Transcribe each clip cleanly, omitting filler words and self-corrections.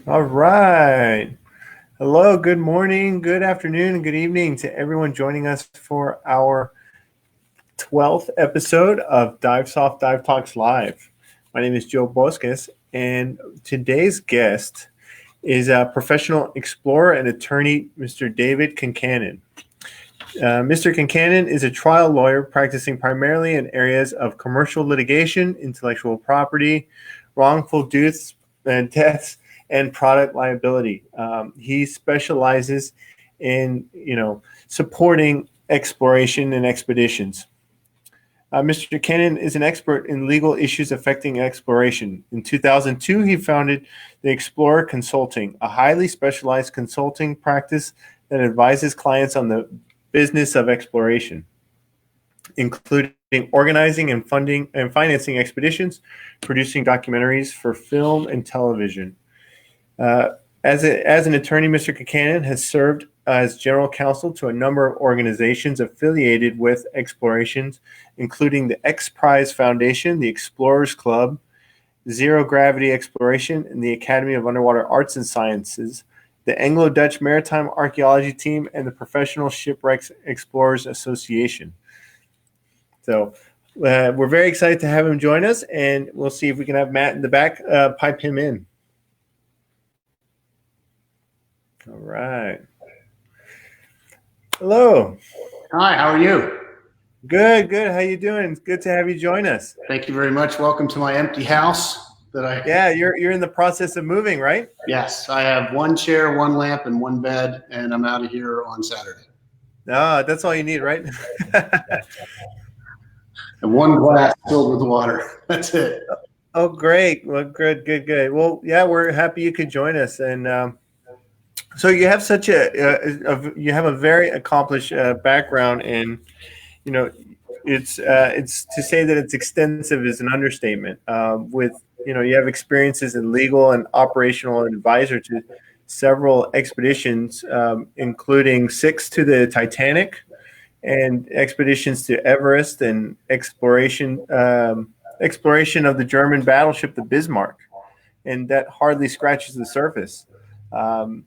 All right. Hello, good morning, good afternoon, and good evening to everyone joining us for our 12th episode of Dive Soft Dive Talks Live. My name is Joe Bosques, and today's guest is a professional explorer and attorney, Mr. David Concannon. Mr. Concannon is a trial lawyer practicing primarily in areas of commercial litigation, intellectual property, wrongful deaths, and product liability. He specializes in, supporting exploration and expeditions. Mr. Concannon is an expert in legal issues affecting exploration. In 2002, he founded the Explorer Consulting, a highly specialized consulting practice that advises clients on the business of exploration, including organizing and funding and financing expeditions, producing documentaries for film and television. As an attorney, Mr. Concannon has served as general counsel to a number of organizations affiliated with explorations, including the X Prize Foundation, the Explorers Club, Zero Gravity Exploration, and the Academy of Underwater Arts and Sciences, the Anglo-Dutch Maritime Archaeology Team, and the Professional Shipwrecks Explorers Association. So we're very excited to have him join us, and we'll see if we can have Matt in the back pipe him in. All right. Hello. Hi, how are you? Good. How you doing? It's good to have you join us. Thank you very much. Welcome to my empty house. Yeah, you're in the process of moving, right? Yes, I have one chair, one lamp, and one bed, and I'm out of here on Saturday. No, that's all you need, right? And one glass filled with water. That's it. Oh, great. Well, good. Well, yeah, we're happy you could join us. And so you have such you have a very accomplished background, and it's to say that it's extensive is an understatement. With you have experiences in legal and operational advisor to several expeditions, including 6 to the Titanic, and expeditions to Everest, and exploration of the German battleship, the Bismarck, and that hardly scratches the surface. What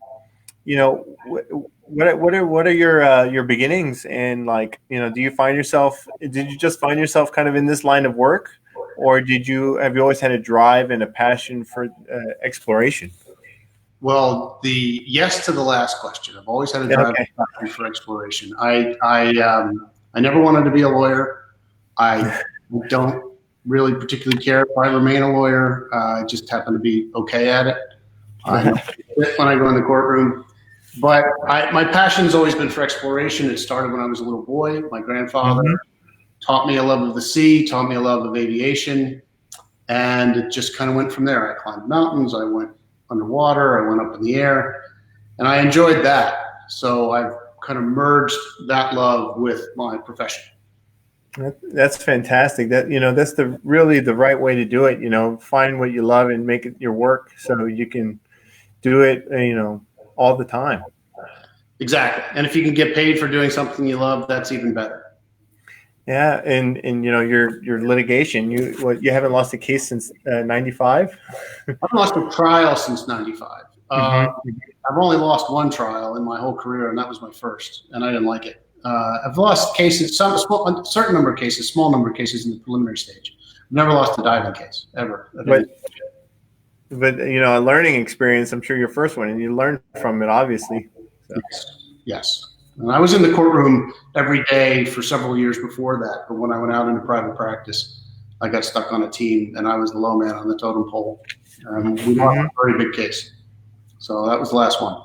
are your beginnings, and did you just find yourself kind of in this line of work, or have you always had a drive and a passion for exploration? Well, the yes to the last question. I've always had a drive for exploration. I never wanted to be a lawyer. I don't really particularly care if I remain a lawyer. I just happen to be okay at it. I know when I go in the courtroom. But my passion has always been for exploration. It started when I was a little boy. My grandfather taught me a love of the sea, taught me a love of aviation, and it just kind of went from there. I climbed mountains, I went underwater, I went up in the air, and I enjoyed that. So I've kind of merged that love with my profession. That's fantastic. That's really the right way to do it. Find what you love and make it your work, so you can do it, all the time. Exactly. And if you can get paid for doing something you love, that's even better. Yeah, and your litigation, you haven't lost a case since 95? I've lost a trial since 95. I've only lost one trial in my whole career, and that was my first, and I didn't like it. I've lost cases, a certain number of cases, small number of cases in the preliminary stage. I've never lost a diving case, ever. But a learning experience, I'm sure your first one, and you learned from it, obviously. So. Yes. And I was in the courtroom every day for several years before that. But when I went out into private practice, I got stuck on a team, and I was the low man on the totem pole. We lost a very big case. So that was the last one.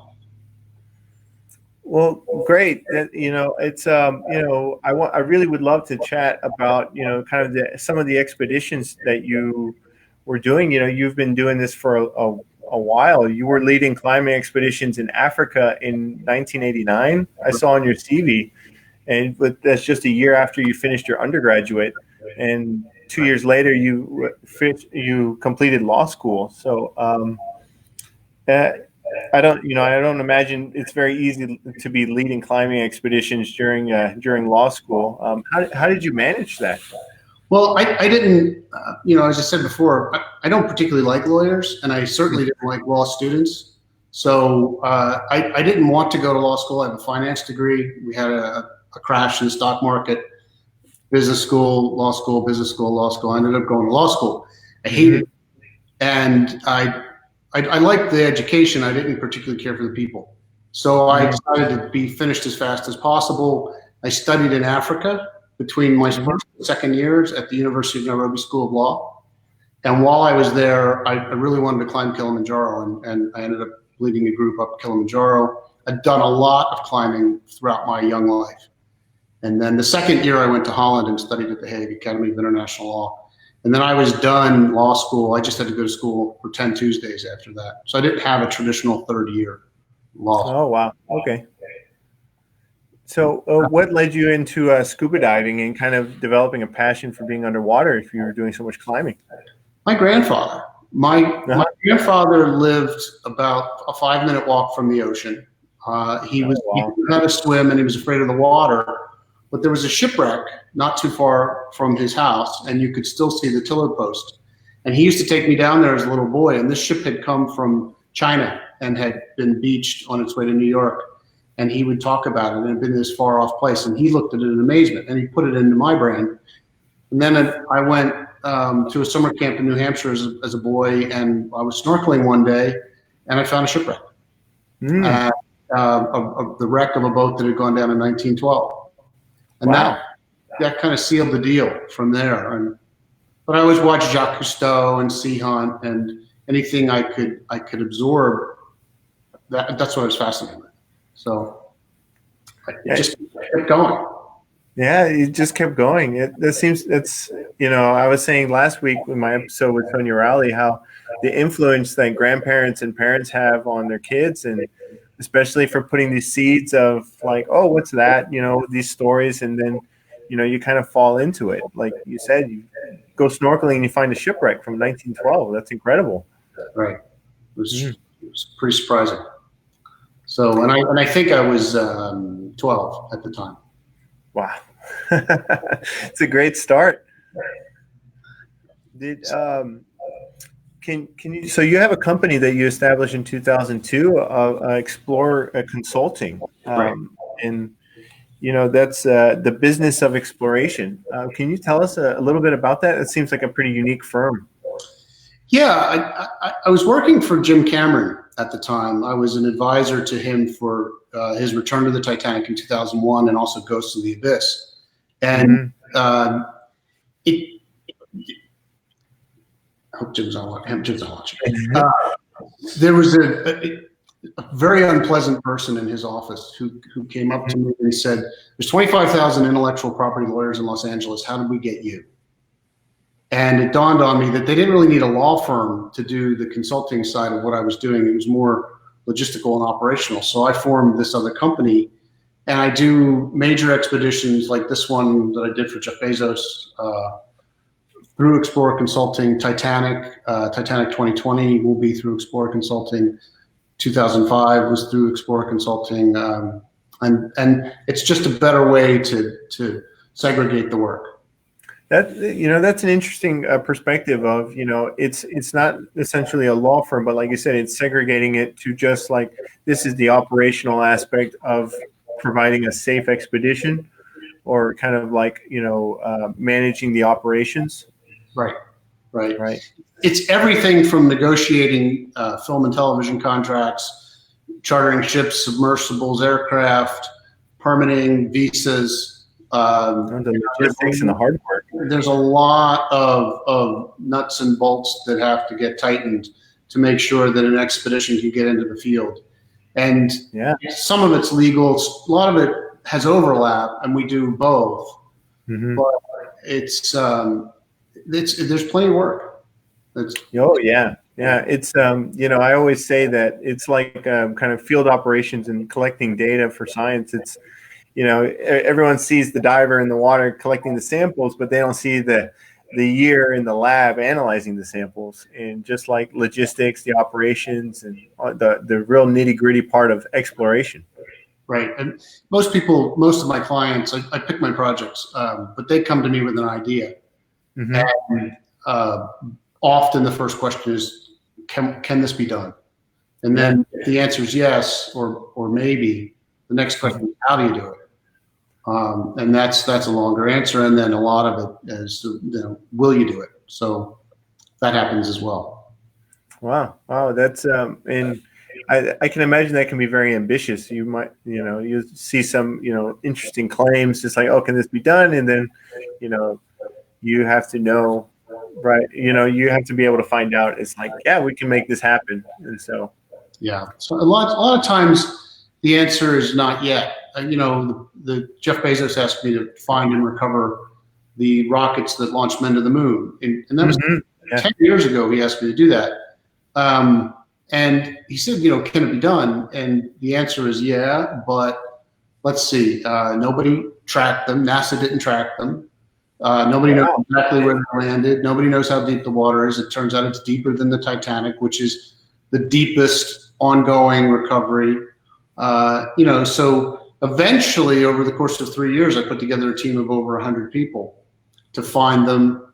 Well, great. It's I really would love to chat about kind of some of the expeditions that you were doing. You've been doing this for a while. You were leading climbing expeditions in Africa in 1989. I saw on your CV, but that's just a year after you finished your undergraduate, and 2 years later you completed law school. So I don't imagine it's very easy to be leading climbing expeditions during law school. How did you manage that? Well, I didn't, as I said before, I don't particularly like lawyers, and I certainly didn't like law students. So I didn't want to go to law school. I have a finance degree. We had a crash in the stock market, business school, law school, business school, law school. I ended up going to law school. I hated it. And I liked the education. I didn't particularly care for the people. So I decided to be finished as fast as possible. I studied in Africa between my first and second years at the University of Nairobi School of Law. And while I was there, I really wanted to climb Kilimanjaro, and I ended up leading a group up Kilimanjaro. I'd done a lot of climbing throughout my young life. And then the second year I went to Holland and studied at the Hague Academy of International Law. And then I was done law school. I just had to go to school for 10 Tuesdays after that. So I didn't have a traditional third year law school. Oh, wow. Okay. So what led you into scuba diving and kind of developing a passion for being underwater if you were doing so much climbing? My grandfather. My grandfather lived about a 5-minute walk from the ocean. He knew how to swim, and he was afraid of the water. But there was a shipwreck not too far from his house, and you could still see the tiller post. And he used to take me down there as a little boy, and this ship had come from China and had been beached on its way to New York. And he would talk about it, and it had been this far off place. And he looked at it in amazement, and he put it into my brain. And then I went to a summer camp in New Hampshire as a boy, and I was snorkeling one day, and I found a shipwreck. Of the wreck of a boat that had gone down in 1912. And that kind of sealed the deal from there. But I always watched Jacques Cousteau and Sea Hunt, and anything I could absorb. That's what I was fascinated with. So it just kept going. Yeah, it just kept going. I was saying last week in my episode with Sonia Rowley how the influence that grandparents and parents have on their kids, and especially for putting these seeds of like, oh, what's that? These stories, and then, you kind of fall into it. Like you said, you go snorkeling and you find a shipwreck from 1912. That's incredible. Right. It was pretty surprising. So, and I think I was 12 at the time. Wow. It's a great start. Can you? So you have a company that you established in 2002, Explore Consulting, right. And that's the business of exploration. Can you tell us a little bit about that? It seems like a pretty unique firm. Yeah, I was working for Jim Cameron at the time. I was an advisor to him for his Return to the Titanic in 2001, and also Ghosts of the Abyss. And I hope Jim's not watching. There was a very unpleasant person in his office who came up to me and said, "There's 25,000 intellectual property lawyers in Los Angeles. How did we get you?" And it dawned on me that they didn't really need a law firm to do the consulting side of what I was doing. It was more logistical and operational. So I formed this other company, and I do major expeditions like this one that I did for Jeff Bezos, through Explorer Consulting. Titanic 2020 will be through Explorer Consulting. 2005 was through Explorer Consulting. And it's just a better way to segregate the work. That's an interesting perspective of, it's not essentially a law firm, but like you said, it's segregating it to just like, this is the operational aspect of providing a safe expedition, or kind of like, managing the operations. Right. It's everything from negotiating film and television contracts, chartering ships, submersibles, aircraft, permitting, visas, the logistics and the hard work. There's a lot of nuts and bolts that have to get tightened to make sure that an expedition can get into the field. And some of it's legal, a lot of it has overlap, and we do both. But it's there's plenty of work. It's I always say that it's like kind of field operations and collecting data for science. It's everyone sees the diver in the water collecting the samples, but they don't see the year in the lab analyzing the samples. And just like logistics, the operations, and the real nitty-gritty part of exploration. Right. And most of my clients, I pick my projects, but they come to me with an idea. And often the first question is, can this be done? And then if the answer is yes or maybe, the next question is, how do you do it? And that's a longer answer. And then a lot of it is, will you do it? So that happens as well. Wow. That's and I can imagine that can be very ambitious. You might, you see some, interesting claims, just like, oh, can this be done? And then, you have to know, right? You have to be able to find out. It's like, yeah, we can make this happen. And so, yeah. So a lot of times the answer is not yet. The Jeff Bezos asked me to find and recover the rockets that launched men to the moon, and that was 10 years ago. He asked me to do that. And he said, can it be done? And the answer is yeah, but let's see. Nobody tracked them. NASA didn't track them. Nobody knows exactly where they landed. Nobody knows how deep the water is. It turns out it's deeper than the Titanic, which is the deepest ongoing recovery. So eventually, over the course of 3 years, I put together a team of over 100 people to find them,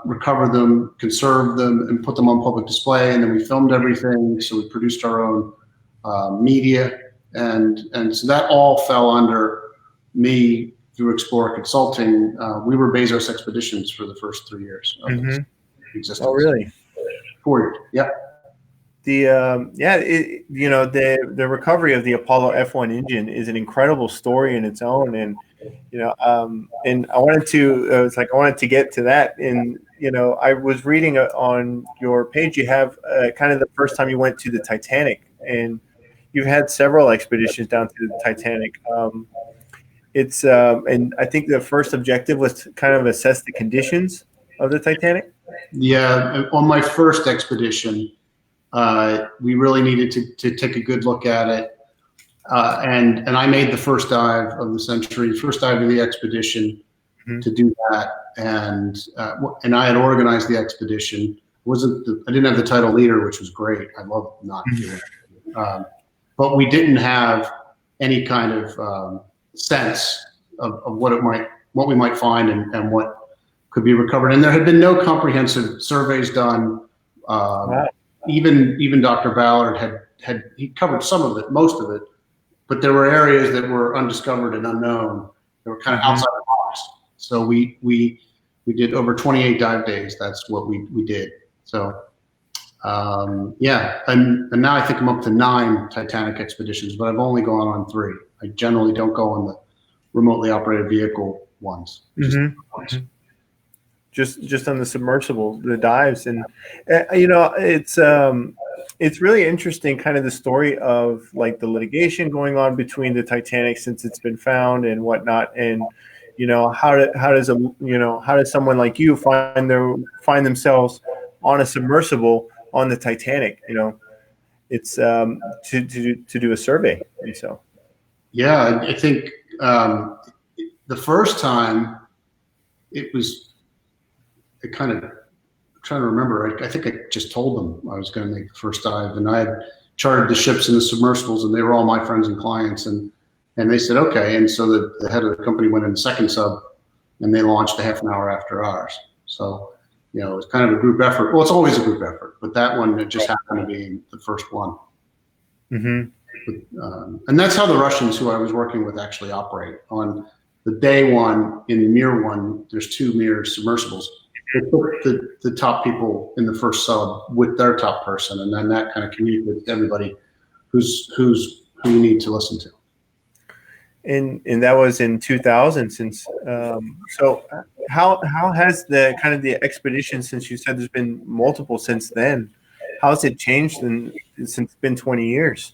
recover them, conserve them, and put them on public display. And then we filmed everything. So we produced our own media. And so that all fell under me through Explorer Consulting. We were Bezos Expeditions for the first 3 years of existence. Oh, really? 4 years. Yep. The recovery of the Apollo F1 engine is an incredible story in its own, and and I wanted to get to that. And I was reading on your page, you have kind of the first time you went to the Titanic, and you've had several expeditions down to the Titanic. And I think the first objective was to kind of assess the conditions of the Titanic. Yeah, on my first expedition, we really needed to take a good look at it. And I made the first dive of the century, first dive of the expedition to do that. And I had organized the expedition. I didn't have the title leader, which was great. I love not doing it. But we didn't have any kind of sense of what we might find and what could be recovered. And there had been no comprehensive surveys done. Even Dr. Ballard he covered some of it, most of it, but there were areas that were undiscovered and unknown. They were kind of outside the box. So we did over 28 dive days. That's what we did. So and now I think I'm up to 9 Titanic expeditions, but I've only gone on 3. I generally don't go on the remotely operated vehicle ones. Just on the submersible, the dives, and it's really interesting, kind of the story of like the litigation going on between the Titanic since it's been found and whatnot, and how does someone like you find themselves on a submersible on the Titanic? It's to do a survey, and so. Yeah, I think the first time it was. I kind of trying to remember. I think I just told them I was going to make the first dive, and I had chartered the ships and the submersibles, and they were all my friends and clients, and they said okay. And so the head of the company went in the second sub, and they launched a half an hour after ours. So it was kind of a group effort. Well, it's always a group effort, but that one, it just happened to be the first one. And that's how the Russians, who I was working with, actually operate. On the day one in the Mir one, there's 2 Mir submersibles. They put the top people in the first sub with their top person, and then that kind of communicates with everybody who you need to listen to. And that was in 2000. So how has the kind of the expedition, since you said there's been multiple since then, how has it changed since it's been 20 years?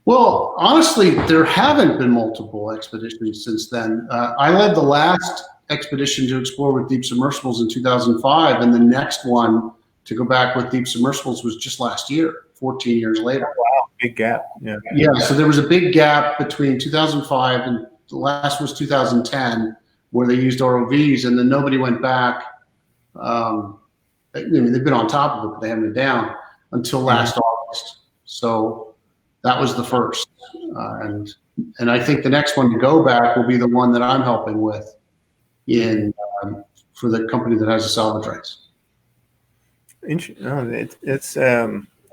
Well, honestly, there haven't been multiple expeditions since then. I led the last expedition to explore with deep submersibles in 2005, and the next one to go back with deep submersibles was just last year, 14 years later. Wow, big gap. Yeah, so there was a big gap between 2005 and the last was 2010, where they used ROVs, and then nobody went back. They've been on top of it, but they haven't been down until last August. So that was the first. And I think the next one to go back will be the one that I'm helping with in for the company that has the salvage rights.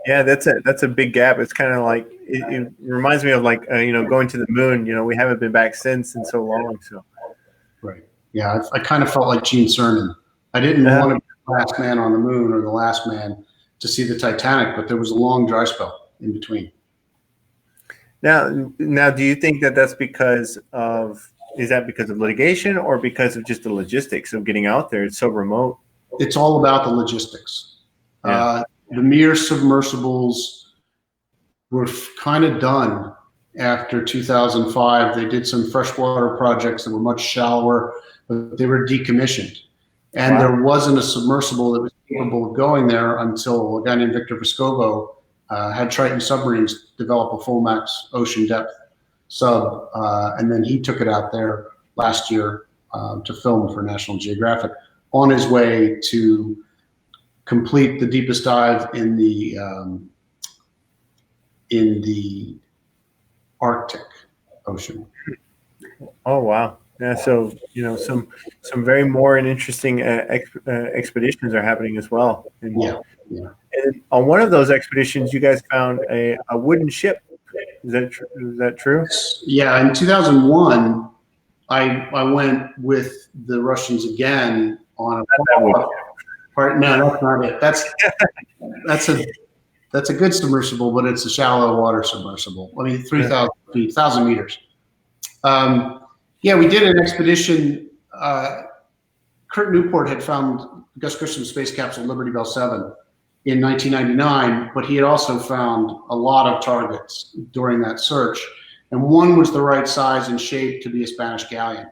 Yeah, that's a big gap. It's kind of like it reminds me of like going to the moon. We haven't been back since in so long. So right, yeah, I kind of felt like Gene Cernan. I didn't want to be the last man on the moon or the last man to see the Titanic, but there was a long dry spell in between. Now, do you think that that's because of litigation or because of just the logistics of getting out there? It's so remote. It's all about the logistics. Yeah. The mere submersibles were kind of done after 2005. They did some freshwater projects that were much shallower, but they were decommissioned. And there wasn't a submersible that was capable of going there until a guy named Victor Vescovo had Triton submarines develop a full max ocean depth sub, and then he took it out there last year to film for National Geographic on his way to complete the deepest dive in the Arctic Ocean. Oh wow! Yeah, so some very more and interesting expeditions are happening as well. And, and on one of those expeditions, you guys found a wooden ship. Is that true? Yeah, in 2001, I went with the Russians again on a part. No, that's not it. That's a good submersible, but it's a shallow water submersible. I mean, 3,000 feet, 1,000 meters. Yeah, we did an expedition. Kurt Newport had found Gus Grisham's space capsule Liberty Bell 7 in 1999, but he had also found a lot of targets during that search, and one was the right size and shape to be a Spanish galleon.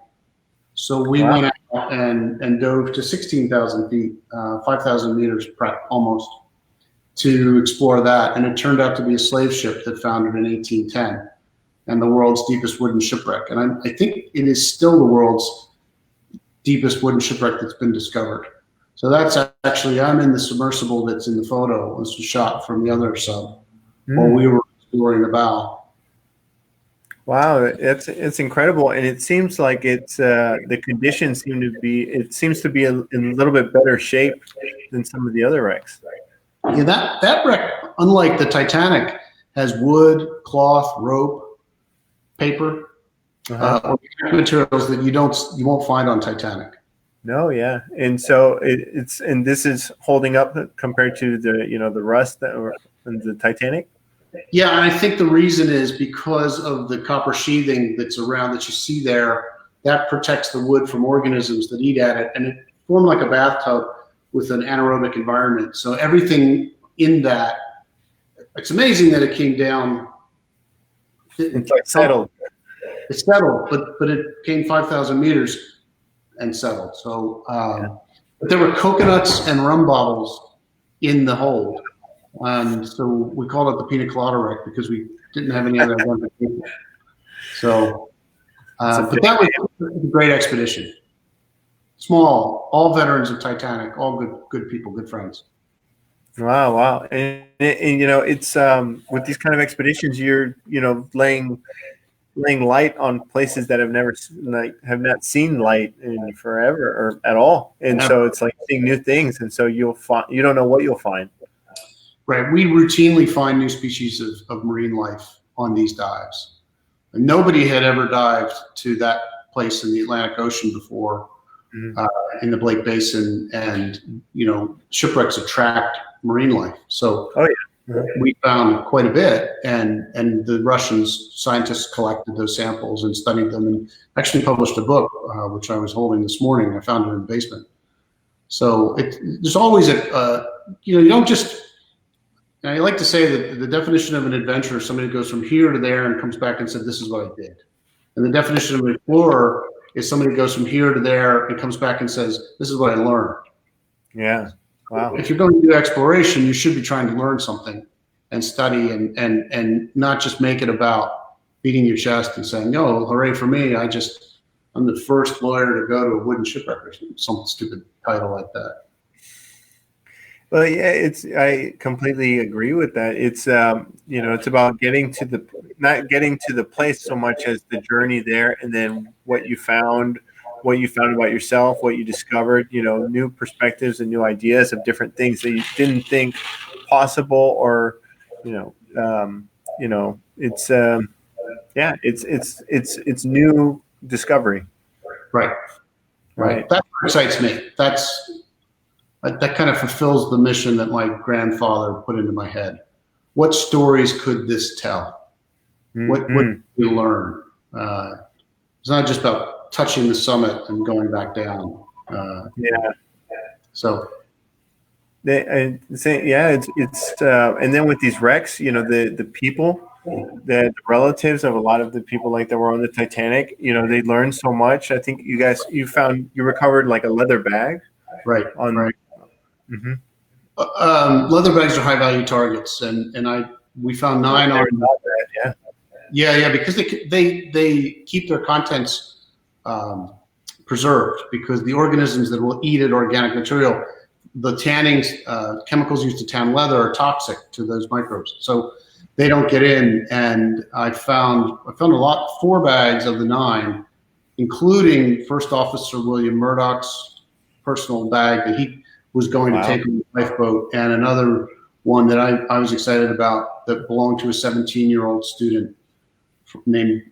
So we went out and dove to 16,000 feet, 5,000 meters almost, to explore that. And it turned out to be a slave ship that foundered in 1810 and the world's deepest wooden shipwreck. And I think it is still the world's deepest wooden shipwreck that's been discovered. So that's actually, I'm in the submersible that's in the photo. This was shot from the other sub while we were exploring the bow. Wow, it's incredible, and it seems like it's the conditions seem to be. It seems to be in a little bit better shape than some of the other wrecks. Yeah, that wreck, unlike the Titanic, has wood, cloth, rope, paper, materials that you won't find on Titanic. No, yeah, and so and this is holding up compared to the rust that were in the Titanic. Yeah, and I think the reason is because of the copper sheathing that's around that you see there. That protects the wood from organisms that eat at it, and it formed like a bathtub with an anaerobic environment. So everything in that, it's amazing that it came down. It's like settled. It's settled, but it came 5,000 meters and settled. So, but there were coconuts and rum bottles in the hold. So we called it the Pina Colada wreck because we didn't have any other identification. So, but that was a great expedition. Small, all veterans of Titanic, all good people, good friends. Wow. And it's with these kind of expeditions, you're laying light on places that have not seen light in forever or at all, and so it's like seeing new things, and so you don't know what you'll find. Right, we routinely find new species of marine life on these dives. And nobody had ever dived to that place in the Atlantic Ocean before, in the Blake Basin, and shipwrecks attract marine life. So we found quite a bit, and the Russians scientists collected those samples and studied them, and actually published a book, which I was holding this morning. I found it in the basement. So there's always you don't just. I like to say that the definition of an adventurer is somebody who goes from here to there and comes back and said, "This is what I did." And the definition of an explorer is somebody who goes from here to there and comes back and says, "This is what I learned." Yeah. Wow. If you're going to do exploration, you should be trying to learn something and study and not just make it about beating your chest and saying, "No, hooray for me. I'm the first lawyer to go to a wooden shipwreck," or some stupid title like that. Well, yeah, I completely agree with that. It's it's about not getting to the place so much as the journey there, and then what you found, what you found about yourself, what you discovered, new perspectives and new ideas of different things that you didn't think possible, or, it's it's new discovery. Right. That's what excites me. That kind of fulfills the mission that my grandfather put into my head. What stories could this tell? What did we learn? It's not just about touching the summit and going back down. So. And then with these wrecks, the people, the relatives of a lot of the people that were on the Titanic, they learned so much. I think you recovered like a leather bag. Right. Mm-hmm. Leather bags are high value targets, and we found 9 on that. Yeah, because they keep their contents preserved, because the organisms that will eat at organic material, the tannings, chemicals used to tan leather are toxic to those microbes, so they don't get in. And I found 4 bags of the 9, including First Officer William Murdoch's personal bag that he was going to take on the lifeboat, and another one that I was excited about that belonged to a 17-year-old student named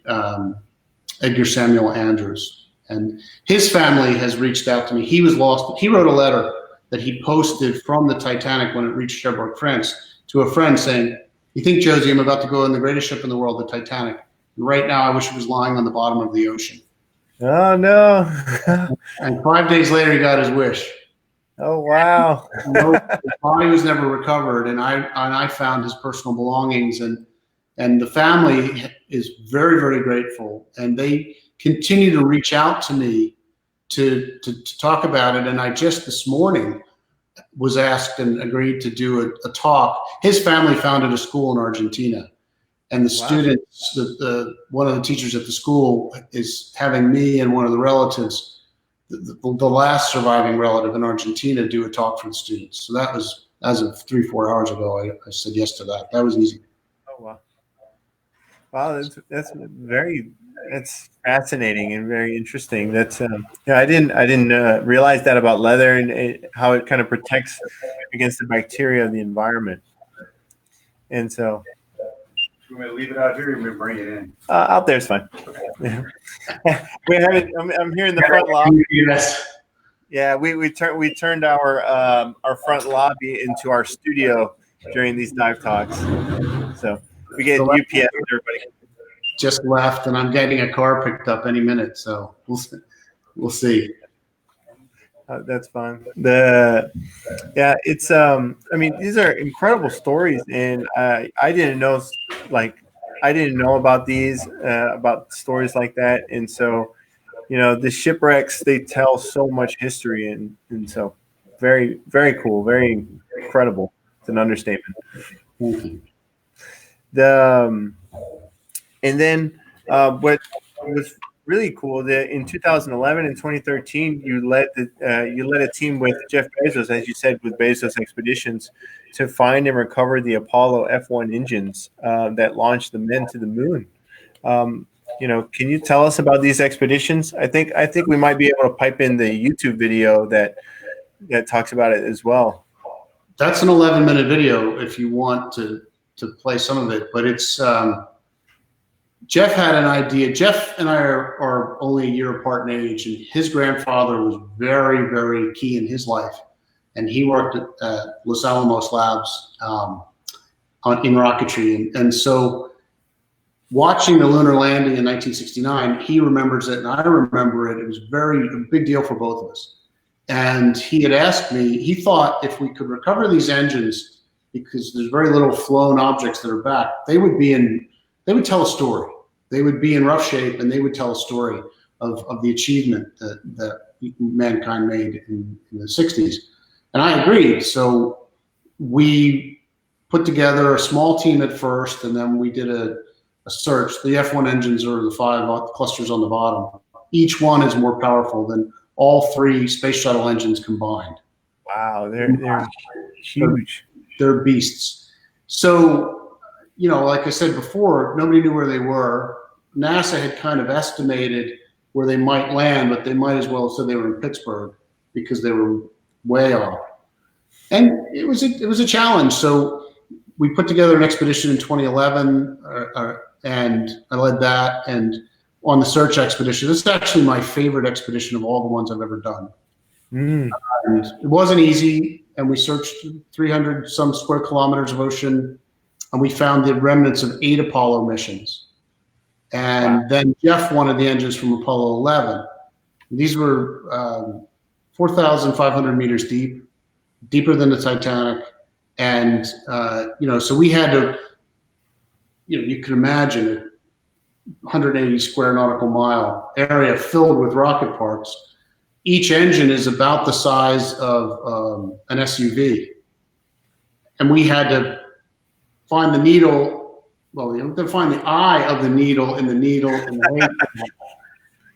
Edgar Samuel Andrews. And his family has reached out to me. He was lost. He wrote a letter that he posted from the Titanic when it reached Cherbourg, France, to a friend saying, "You think, Josie, I'm about to go on the greatest ship in the world, the Titanic. And right now, I wish it was lying on the bottom of the ocean." Oh, no. And 5 days later, he got his wish. Oh, wow. His body was never recovered, and I found his personal belongings, and the family is very, very grateful, and they continue to reach out to me to talk about it. And I just this morning was asked and agreed to do a talk. His family founded a school in Argentina, and the students, one of the teachers at the school is having me and one of the relatives, the last surviving relative in Argentina, do a talk for the students. So that was, as of 3-4 hours ago, I said yes to that. That was easy. Oh, wow. Wow, that's fascinating and very interesting. That's I didn't realize that about leather and how it kind of protects against the bacteria of the environment. And so, you want me to leave it out here, or you want me to bring it in? Out there's fine. Okay. We have it. I'm here in the front lobby. Yes. Yeah, we turned our front lobby into our studio during these dive talks. So we get UPS and everybody. Just left, and I'm getting a car picked up any minute, so we'll see. That's fun. It's I mean, these are incredible stories, and I didn't know about these about stories like that, and so the shipwrecks, they tell so much history, and so very, very cool, very incredible. It's an understatement. And then what was really cool that in 2011 and 2013 you led a team with Jeff Bezos, as you said, with Bezos Expeditions, to find and recover the Apollo F1 engines that launched the men to the moon. Can you tell us about these expeditions? I think we might be able to pipe in the YouTube video that talks about it as well. That's an 11-minute video if you want to play some of it, but it's Jeff had an idea. Jeff and I are only a year apart in age, and his grandfather was very, very key in his life, and he worked at Los Alamos Labs in rocketry, and so watching the lunar landing in 1969, he remembers it, and I remember it. It was a big deal for both of us. And he had asked me, he thought if we could recover these engines, because there's very little flown objects that are back, they would tell a story. They would be in rough shape, and they would tell a story of the achievement that mankind made in the 60s. And I agreed. So we put together a small team at first, and then we did a search. The F1 engines are the 5 clusters on the bottom. Each one is more powerful than all 3 space shuttle engines combined. Wow, they're huge. They're beasts. So, like I said before, nobody knew where they were. NASA had kind of estimated where they might land, but they might as well have said they were in Pittsburgh because they were way off. And it was a challenge. So we put together an expedition in 2011, and I led that. And on the search expedition, this is actually my favorite expedition of all the ones I've ever done. And it wasn't easy, and we searched 300 some square kilometers of ocean, and we found the remnants of 8 Apollo missions. And then Jeff wanted the engines from Apollo 11. These were 4,500 meters deep, deeper than the Titanic. And, so we had to, you can imagine a 180 square nautical mile area filled with rocket parts. Each engine is about the size of an SUV. And we had to find the needle, to find the eye of the needle in the weight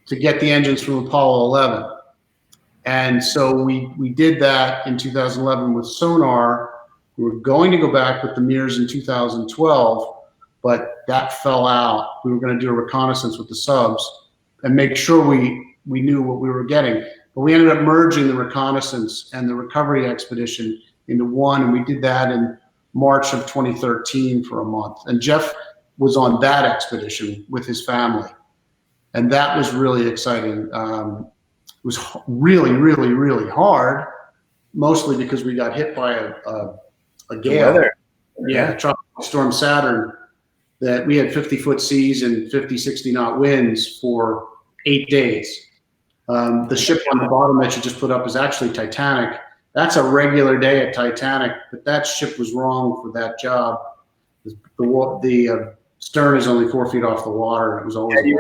to get the engines from Apollo 11. And so we did that in 2011 with sonar. We were going to go back with the mirrors in 2012, but that fell out. We were going to do a reconnaissance with the subs and make sure we knew what we were getting. But we ended up merging the reconnaissance and the recovery expedition into one, and we did that in March of 2013 for a month. And Jeff was on that expedition with his family, and that was really exciting. It was really, really, really hard, mostly because we got hit by a gale. Tropical Storm Saturn. That we had 50-foot seas and 50, 60 knot winds for 8 days. The ship on the bottom that you just put up is actually Titanic. That's a regular day at Titanic, but that ship was wrong for that job. The stern is only 4 feet off the water. It was always you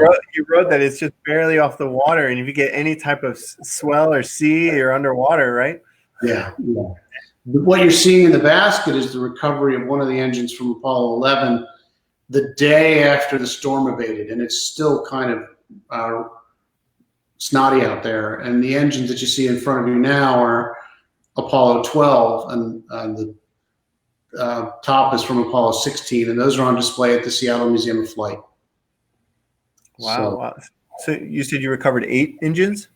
wrote that it's just barely off the water, and if you get any type of swell or sea, you're underwater, right? Yeah. What you're seeing in the basket is the recovery of one of the engines from Apollo 11 the day after the storm abated, and it's still kind of snotty out there. And the engines that you see in front of you now are Apollo 12, and the top is from Apollo 16, and those are on display at the Seattle Museum of Flight. Wow. So you said you recovered 8 engines?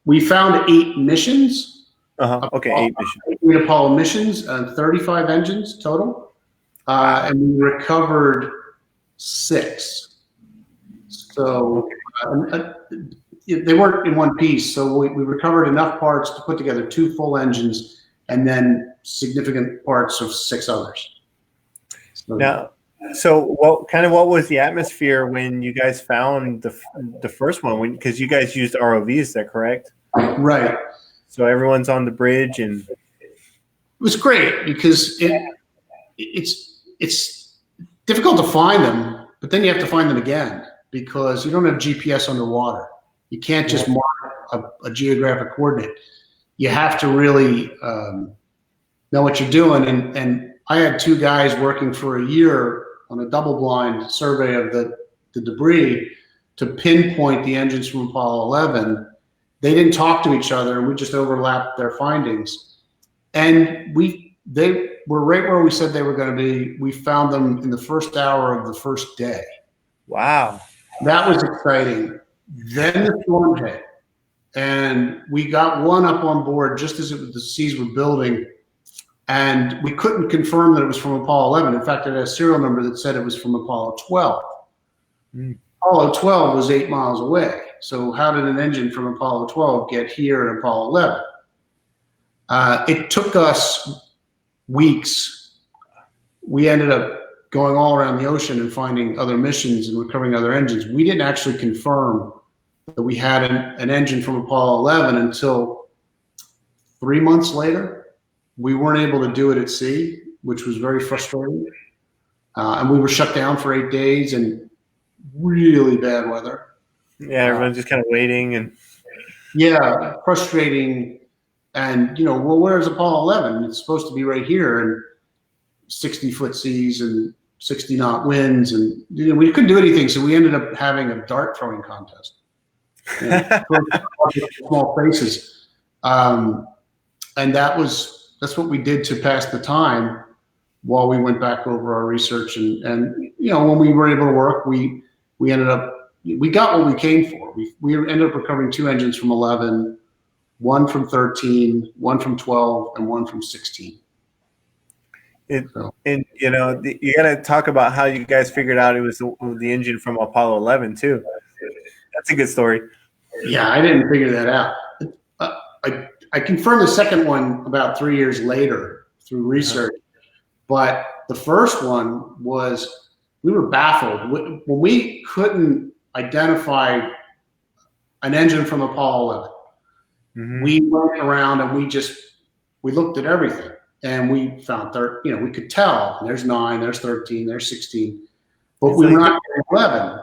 We found 8 missions. Okay, 8 missions. 8 Apollo missions, 35 engines total. And we recovered 6. So they weren't in one piece. So we recovered enough parts to put together 2 full engines, and then significant parts of 6 others. So what was the atmosphere when you guys found the first one? Because you guys used ROVs, is that correct? Right. So everyone's on the bridge, and it was great because it's difficult to find them, but then you have to find them again because you don't have GPS underwater. You can't just mark a geographic coordinate. You have to really know what you're doing. And I had 2 guys working for a year on a double-blind survey of the debris to pinpoint the engines from Apollo 11. They didn't talk to each other, and we just overlapped their findings. And they were right where we said they were going to be. We found them in the first hour of the first day. Wow. That was exciting. Then the storm hit, and we got one up on board just as the seas were building, and we couldn't confirm that it was from Apollo 11. In fact, it had a serial number that said it was from Apollo 12. Apollo 12 was 8 miles away. So how did an engine from Apollo 12 get here at Apollo 11? It took us weeks. We ended up going all around the ocean and finding other missions and recovering other engines. We didn't actually confirm that we had an engine from Apollo 11 until 3 months later. We weren't able to do it at sea, which was very frustrating. And we were shut down for 8 days in really bad weather. Yeah, everyone's just kind of waiting. And yeah, frustrating. And, where's Apollo 11? It's supposed to be right here, and 60-foot seas and 60-knot winds, and we couldn't do anything. So we ended up having a dart throwing contest. Small places, and that's what we did to pass the time while we went back over our research. And when we were able to work, we ended up we got what we came for. We ended up recovering 2 engines from 11, 1 from 13, 1 from 12, and 1 from 16. And you got to talk about how you guys figured out it was the engine from Apollo 11 too. That's a good story. Yeah, I didn't figure that out. I confirmed the second one about 3 years later through research, but the first one was, we were baffled when we couldn't identify an engine from Apollo 11. We went around and we looked at everything, and we found we could tell there's 9, there's 13, there's 16, but we were not getting 11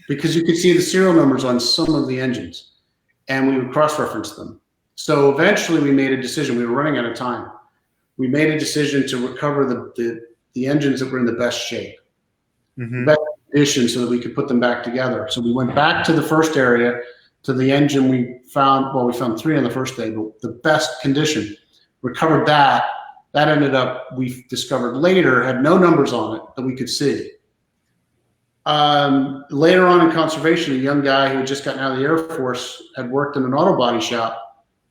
because you could see the serial numbers on some of the engines, and we would cross-reference them. So eventually we made a decision. We were running out of time. We made a decision to recover the engines that were in the best shape, best condition, so that we could put them back together. So we went back to the first area, to the engine we found. Well, we found 3 on the first day, but the best condition. Recovered that. That ended up, we discovered later, had no numbers on it that we could see. Later on in conservation, a young guy who had just gotten out of the Air Force had worked in an auto body shop.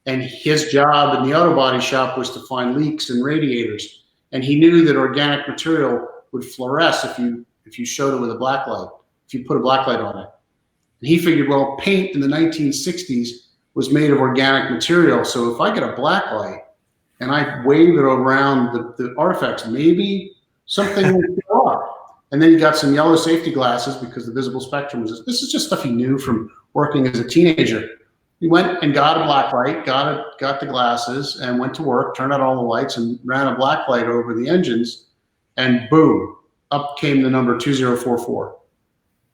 And his job in the auto body shop was to find leaks in radiators. And he knew that organic material would fluoresce if you showed it with a black light, if you put a black light on it. And he figured, well, paint in the 1960s was made of organic material. So if I get a black light and I wave it around the artifacts, maybe something will go up. And then he got some yellow safety glasses because the visible spectrum this is just stuff he knew from working as a teenager. He went and got a black light, got the glasses, and went to work, turned out all the lights, and ran a black light over the engines, and boom, up came the number 2044.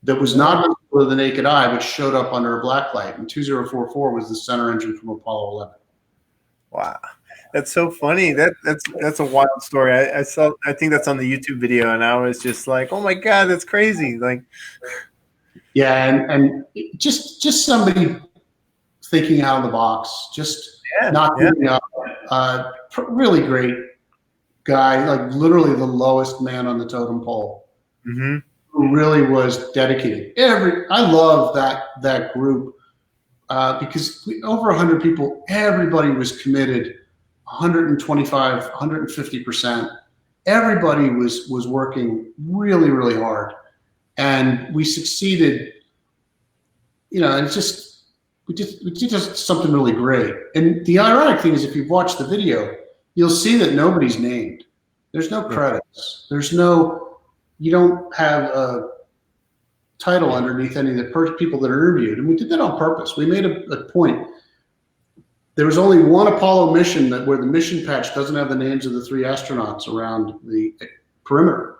That was not visible with the naked eye, but showed up under a black light. And 2044 was the center engine from Apollo 11. Wow, that's so funny. That's a wild story. I saw. I think that's on the YouTube video, and I was just like, oh my god, that's crazy. Like, yeah, and just somebody thinking out of the box, not giving up. Really great guy, like literally the lowest man on the totem pole, who really was dedicated. I love that group because over 100 people, everybody was committed, 125, 150%. Everybody was working really, really hard, and we succeeded. And it's just. We did something really great. And the ironic thing is, if you've watched the video, you'll see that nobody's named. There's no credits. You don't have a title underneath any of the people that are interviewed. And we did that on purpose. We made a point. There was only one Apollo mission where the mission patch doesn't have the names of the 3 astronauts around the perimeter.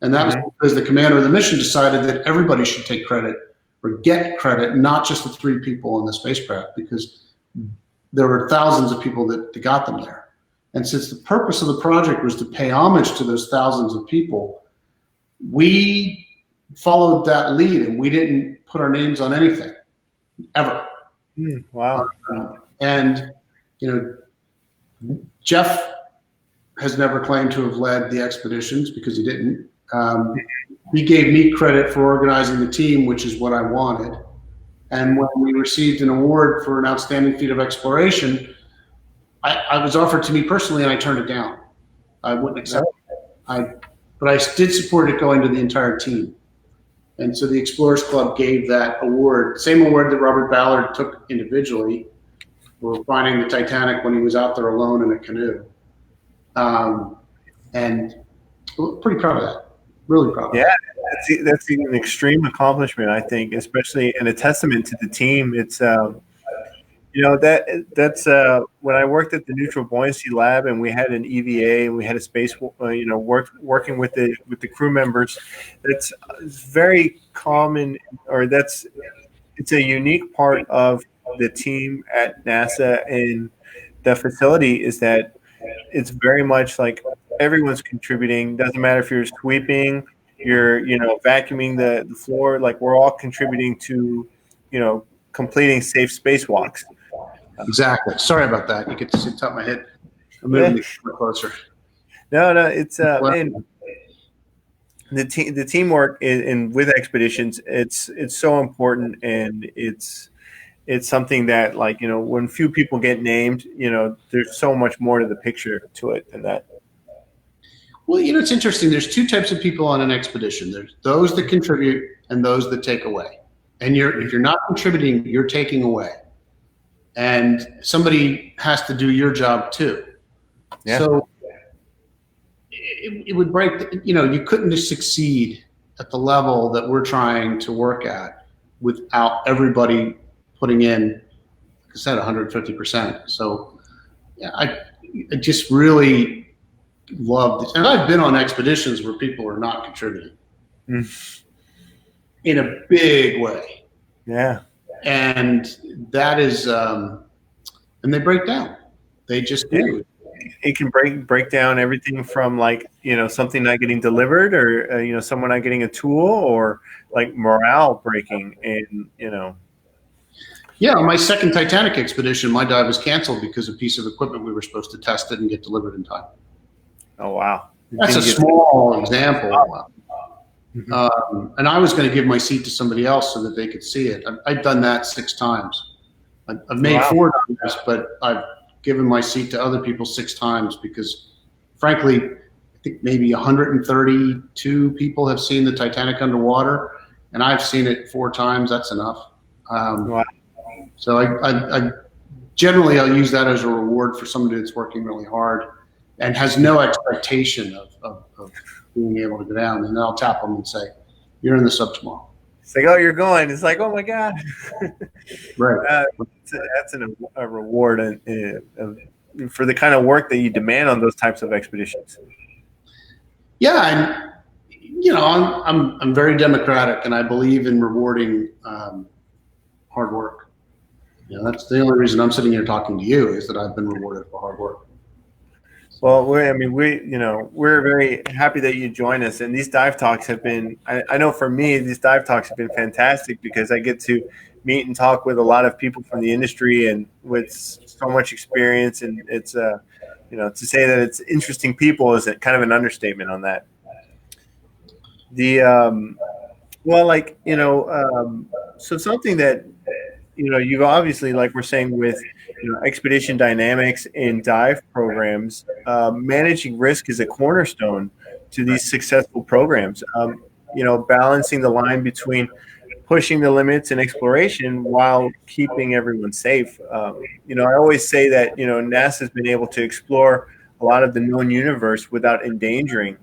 And that was because the commander of the mission decided that everybody should take credit or get credit, not just the 3 people in the spacecraft, because there were thousands of people that got them there. And since the purpose of the project was to pay homage to those thousands of people, we followed that lead, and we didn't put our names on anything, ever. Wow. And, Jeff has never claimed to have led the expeditions because he didn't. He gave me credit for organizing the team, which is what I wanted. And when we received an award for an outstanding feat of exploration, I was offered to me personally, and I turned it down. I wouldn't accept it. But I did support it going to the entire team. And so the Explorers Club gave that award, same award that Robert Ballard took individually for finding the Titanic when he was out there alone in a canoe. And pretty proud of that. Really proud of that. Yeah, that's an extreme accomplishment, I think, especially and a testament to the team. It's that's when I worked at the Neutral Buoyancy Lab, and we had an EVA and we had a space working with the crew members. That's very common, or it's a unique part of the team at NASA and the facility is that it's very much like everyone's contributing. Doesn't matter if you're sweeping, you're vacuuming the floor. Like we're all contributing to completing safe spacewalks. Exactly. Sorry about that. You get to see the top of my head. I'm moving closer. No, it's the teamwork in with expeditions, it's so important, and it's something that, like, when few people get named, there's so much more to the picture to it than that. Well, it's interesting. There's two types of people on an expedition. There's those that contribute and those that take away. And if you're not contributing, you're taking away. And somebody has to do your job too. Yeah. So it would break, you couldn't just succeed at the level that we're trying to work at without everybody putting in, like I said, 150%. So yeah, I just really loved it. And I've been on expeditions where people are not contributing in a big way. Yeah. And that is, and they break down. They just do. It can break down everything from, like, something not getting delivered, or, someone not getting a tool, or like morale breaking. And, Yeah, on my second Titanic expedition, my dive was canceled because a piece of equipment we were supposed to test it and get delivered in time. Oh, wow. That's a small example. And I was going to give my seat to somebody else so that they could see it. I've done that 6 times. I've made 4 dives, but I've given my seat to other people 6 times because, frankly, I think maybe 132 people have seen the Titanic underwater, and I've seen it 4 times. That's enough. Wow. So I generally, I'll use that as a reward for somebody that's working really hard and has no expectation of being able to go down. And then I'll tap them and say, "You're in the sub tomorrow." It's like, "Oh, you're going." It's like, "Oh my God." Right. That's a reward for the kind of work that you demand on those types of expeditions. Yeah, and I'm very democratic, and I believe in rewarding hard work. That's the only reason I'm sitting here talking to you, is that I've been rewarded for hard work. Well, we're very happy that you join us, and these dive talks have been, I know for me, these dive talks have been fantastic because I get to meet and talk with a lot of people from the industry and with so much experience, and it's to say that it's interesting people is kind of an understatement on that. So something that you've obviously, like we're saying, with expedition dynamics and dive programs, managing risk is a cornerstone to these successful programs. Balancing the line between pushing the limits and exploration while keeping everyone safe. I always say that NASA's been able to explore a lot of the known universe without endangering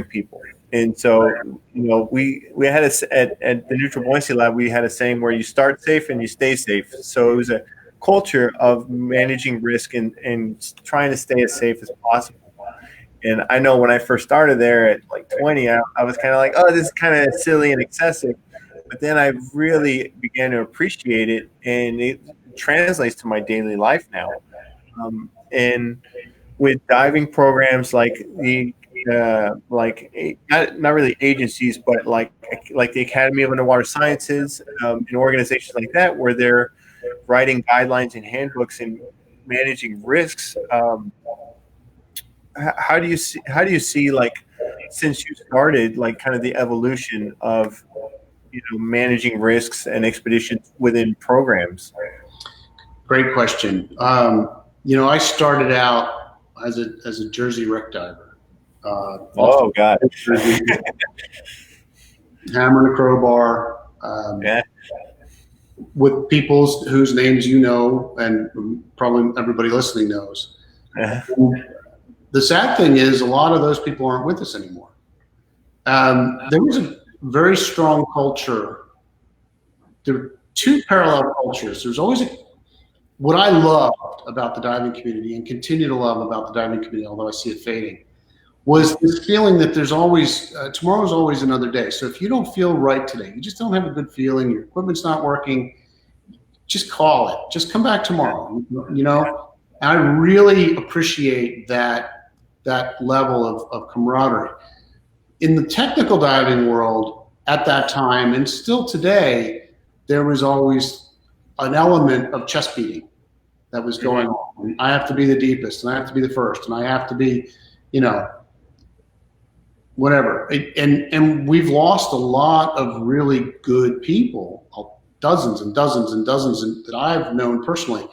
people. And so, we had at the Neutral Buoyancy Lab, we had a saying where you start safe and you stay safe. So it was a culture of managing risk and trying to stay as safe as possible. And I know when I first started there at like 20, I was kind of like, "Oh, this is kind of silly and excessive." But then I really began to appreciate it, and it translates to my daily life now. And with diving programs like the not really agencies, but like the Academy of Underwater Sciences, and organizations like that, where they're writing guidelines and handbooks and managing risks. How do you see, like, since you started, like, kind of the evolution of managing risks and expeditions within programs? Great question. I started out as a Jersey wreck diver. Oh God! Hammer and a crowbar. With people whose names and probably everybody listening knows. The sad thing is, a lot of those people aren't with us anymore. There was a very strong culture. There were 2 parallel cultures. There's always what I loved about the diving community, and continue to love about the diving community, although I see it fading, was this feeling that there's always tomorrow's always another day. So if you don't feel right today, you just don't have a good feeling, your equipment's not working, just call it. Just come back tomorrow. And I really appreciate that level of camaraderie. In the technical diving world at that time, and still today, there was always an element of chest beating that was going on. I have to be the deepest, and I have to be the first, and I have to be, whatever. And we've lost a lot of really good people, dozens and dozens and dozens that I've known personally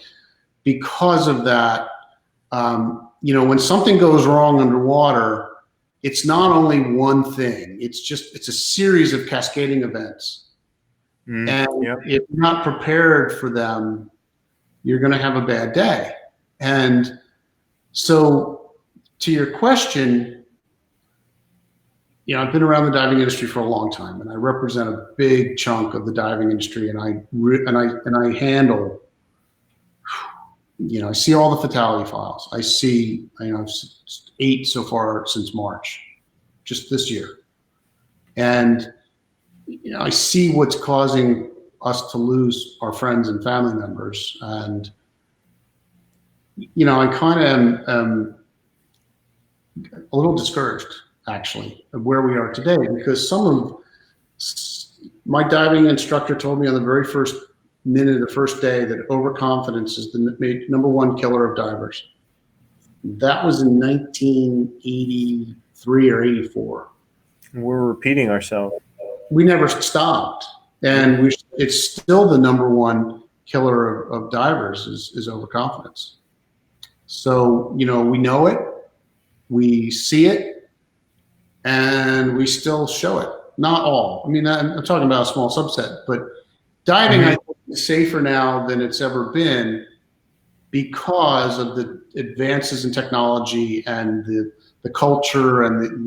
because of that. When something goes wrong underwater, it's not only one thing. It's a series of cascading events. And if you're not prepared for them, you're going to have a bad day. And so to your question, I've been around the diving industry for a long time, and I represent a big chunk of the diving industry, and I handle, I see all the fatality files. I see, 8 so far since March, just this year. And, I see what's causing us to lose our friends and family members. And, I kind of am a little discouraged, actually, of where we are today, because my diving instructor told me on the very first minute of the first day that overconfidence is the number one killer of divers. That was in 1983 or 84. We're repeating ourselves. We never stopped, and it's still the number one killer of divers is overconfidence. So, we know it, we see it, and we still show it. Not all. I mean, I'm talking about a small subset, but diving, I think, is safer now than it's ever been because of the advances in technology and the culture, and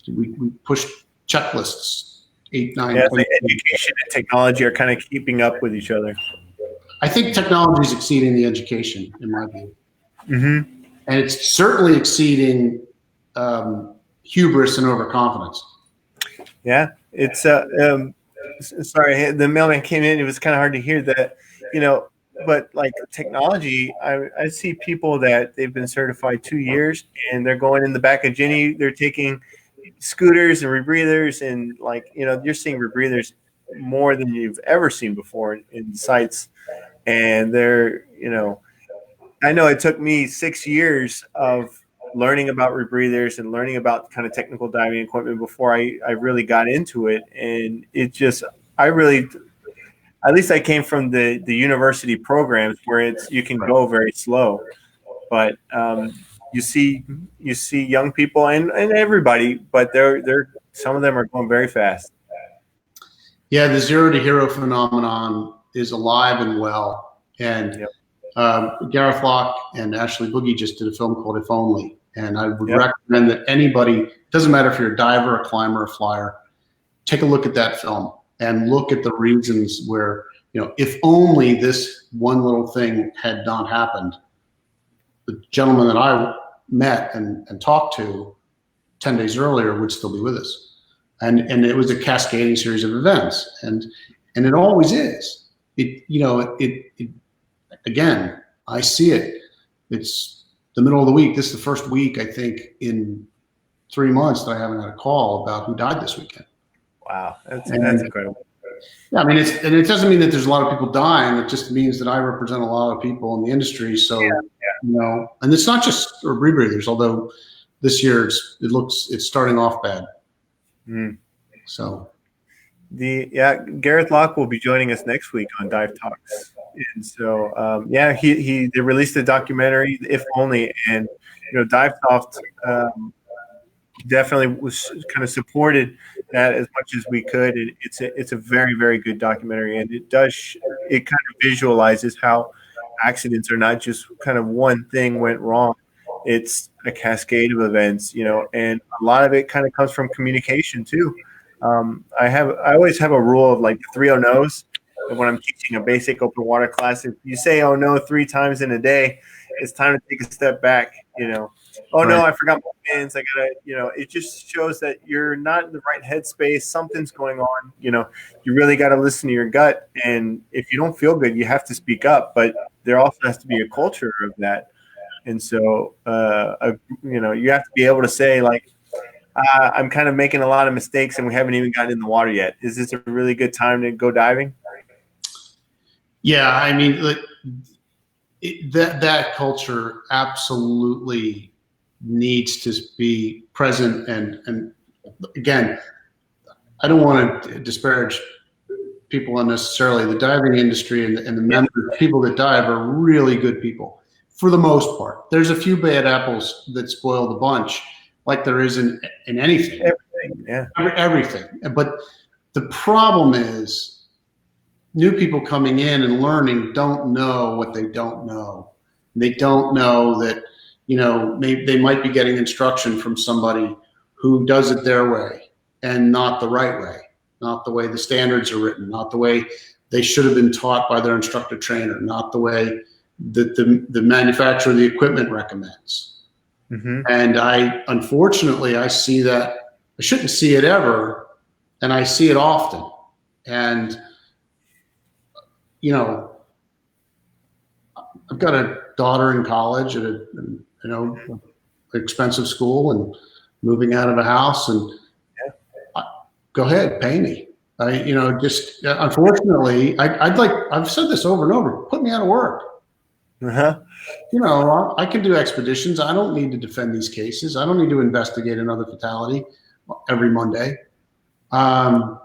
we push checklists 8, 9. Yeah, the education and technology are kind of keeping up with each other. I think technology is exceeding the education, in my view. Mm-hmm. And it's certainly exceeding hubris and overconfidence. Yeah, it's sorry, the mailman came in. It was kind of hard to hear that, but like technology, I see people that they've been certified 2 years and they're going in the back of Ginny. They're taking scooters and rebreathers, and you're seeing rebreathers more than you've ever seen before in sites. And they're, I know it took me 6 years of learning about rebreathers and learning about kind of technical diving equipment before I really got into it. And it just, at least I came from the university programs where you can go very slow, but you see young people and everybody, but they're some of them are going very fast. Yeah, the zero to hero phenomenon is alive and well. And Gareth Locke and Ashley Boogie just did a film called If Only. And I would recommend that anybody, doesn't matter if you're a diver, a climber, a flyer, take a look at that film and look at the reasons where, if only this one little thing had not happened, the gentleman that I met and talked to 10 days earlier would still be with us. And it was a cascading series of events. And it always is. Again, I see it. It's the middle of the week. This is the first week, I think, in 3 months that I haven't had a call about who died this weekend. Wow, that's incredible. Yeah, I mean, it doesn't mean that there's a lot of people dying. It just means that I represent a lot of people in the industry. So, and it's not just rebreathers, although this year it's starting off bad. Mm. So, Gareth Locke will be joining us next week on Dive Talks. And so, they released the documentary If Only, and DiveSoft definitely was kind of supported that as much as we could. And it's a very, very good documentary, and it kind of visualizes how accidents are not just kind of one thing went wrong. It's a cascade of events, and a lot of it kind of comes from communication too. I always have a rule of like 3 oh no's. And when I'm teaching a basic open water class, if you say "oh no" 3 times in a day, it's time to take a step back. Oh no, I forgot my pins. I gotta, it just shows that you're not in the right headspace. Something's going on. You really got to listen to your gut. And if you don't feel good, you have to speak up. But there also has to be a culture of that. And so, you have to be able to say like, I'm kind of making a lot of mistakes and we haven't even gotten in the water yet. Is this a really good time to go diving? Yeah, I mean, that culture absolutely needs to be present and again, I don't want to disparage people unnecessarily. The diving industry and the members, people that dive are really good people for the most part. There's a few bad apples that spoil the bunch, like there is in anything. Everything. But the problem is new people coming in and learning don't know what they don't know. They don't know that, maybe they might be getting instruction from somebody who does it their way and not the right way, not the way the standards are written, not the way they should have been taught by their instructor trainer, not the way that the manufacturer of the equipment recommends. Mm-hmm. And unfortunately, I see that. I shouldn't see it ever, and I see it often. And, I've got a daughter in college at expensive school and moving out of a house, and go ahead, pay me. Unfortunately, I've said this over and over, put me out of work. Uh-huh. I can do expeditions. I don't need to defend these cases. I don't need to investigate another fatality every Monday. And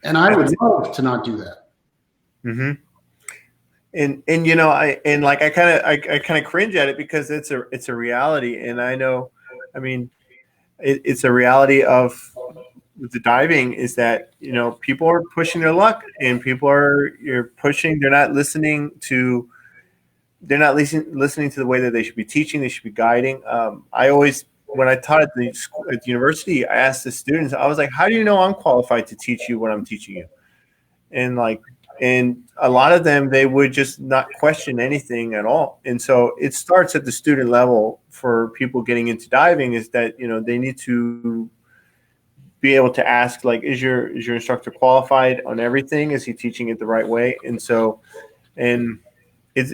I would love to not do that. Mm-hmm. And I kind of cringe at it because it's a reality, and I know, it's a reality of the diving is that people are pushing their luck, and you're pushing. They're not listening to the way that they should be teaching. They should be guiding. I always, when I taught at the university, I asked the students, I was like, "How do you know I'm qualified to teach you what I'm teaching you?" And a lot of them, they would just not question anything at all. And so it starts at the student level for people getting into diving, is that, they need to be able to ask, like, is your instructor qualified on everything? Is he teaching it the right way? And so, and it's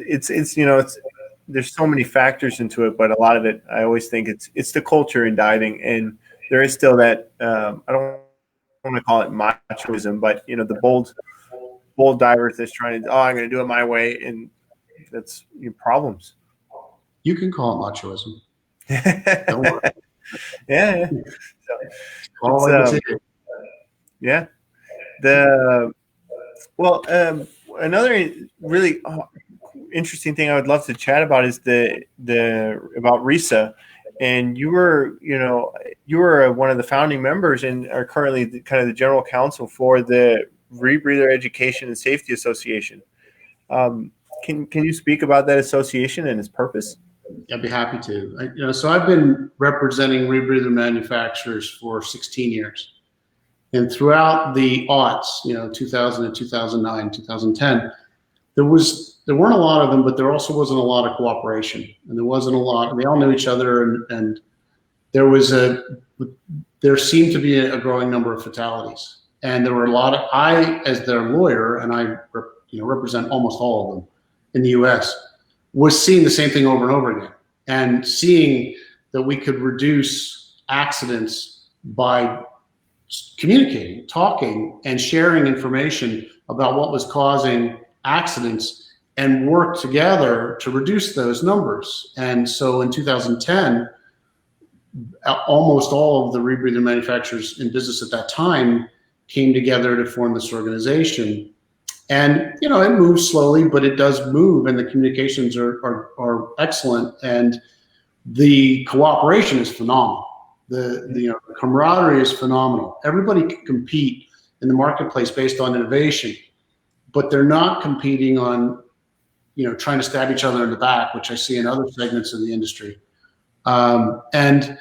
there's so many factors into it, but a lot of it, I always think it's the culture in diving. And there is still that, I don't want to call it machoism, but, the bold divers that's trying to, I'm going to do it my way, and that's problems. You can call it machoism. Don't worry. Yeah. Another really interesting thing I would love to chat about is about RISA, and you were one of the founding members and are currently the general counsel for the Rebreather Education and Safety Association. Can you speak about that association and its purpose? I'd be happy to. So I've been representing rebreather manufacturers for 16 years, and throughout the aughts, 2000 and 2009, 2010, there weren't a lot of them, but there also wasn't a lot of cooperation, and there wasn't a lot. We all knew each other, and there seemed to be a growing number of fatalities. And there were a lot of, as their lawyer, and I represent almost all of them in the U.S., was seeing the same thing over and over again, and seeing that we could reduce accidents by communicating, talking, and sharing information about what was causing accidents, and work together to reduce those numbers. And so in 2010, almost all of the rebreather manufacturers in business at that time came together to form this organization. And, it moves slowly, but it does move, and the communications are excellent, and the cooperation is phenomenal. The camaraderie is phenomenal. Everybody can compete in the marketplace based on innovation, but they're not competing on, trying to stab each other in the back, which I see in other segments of the industry. And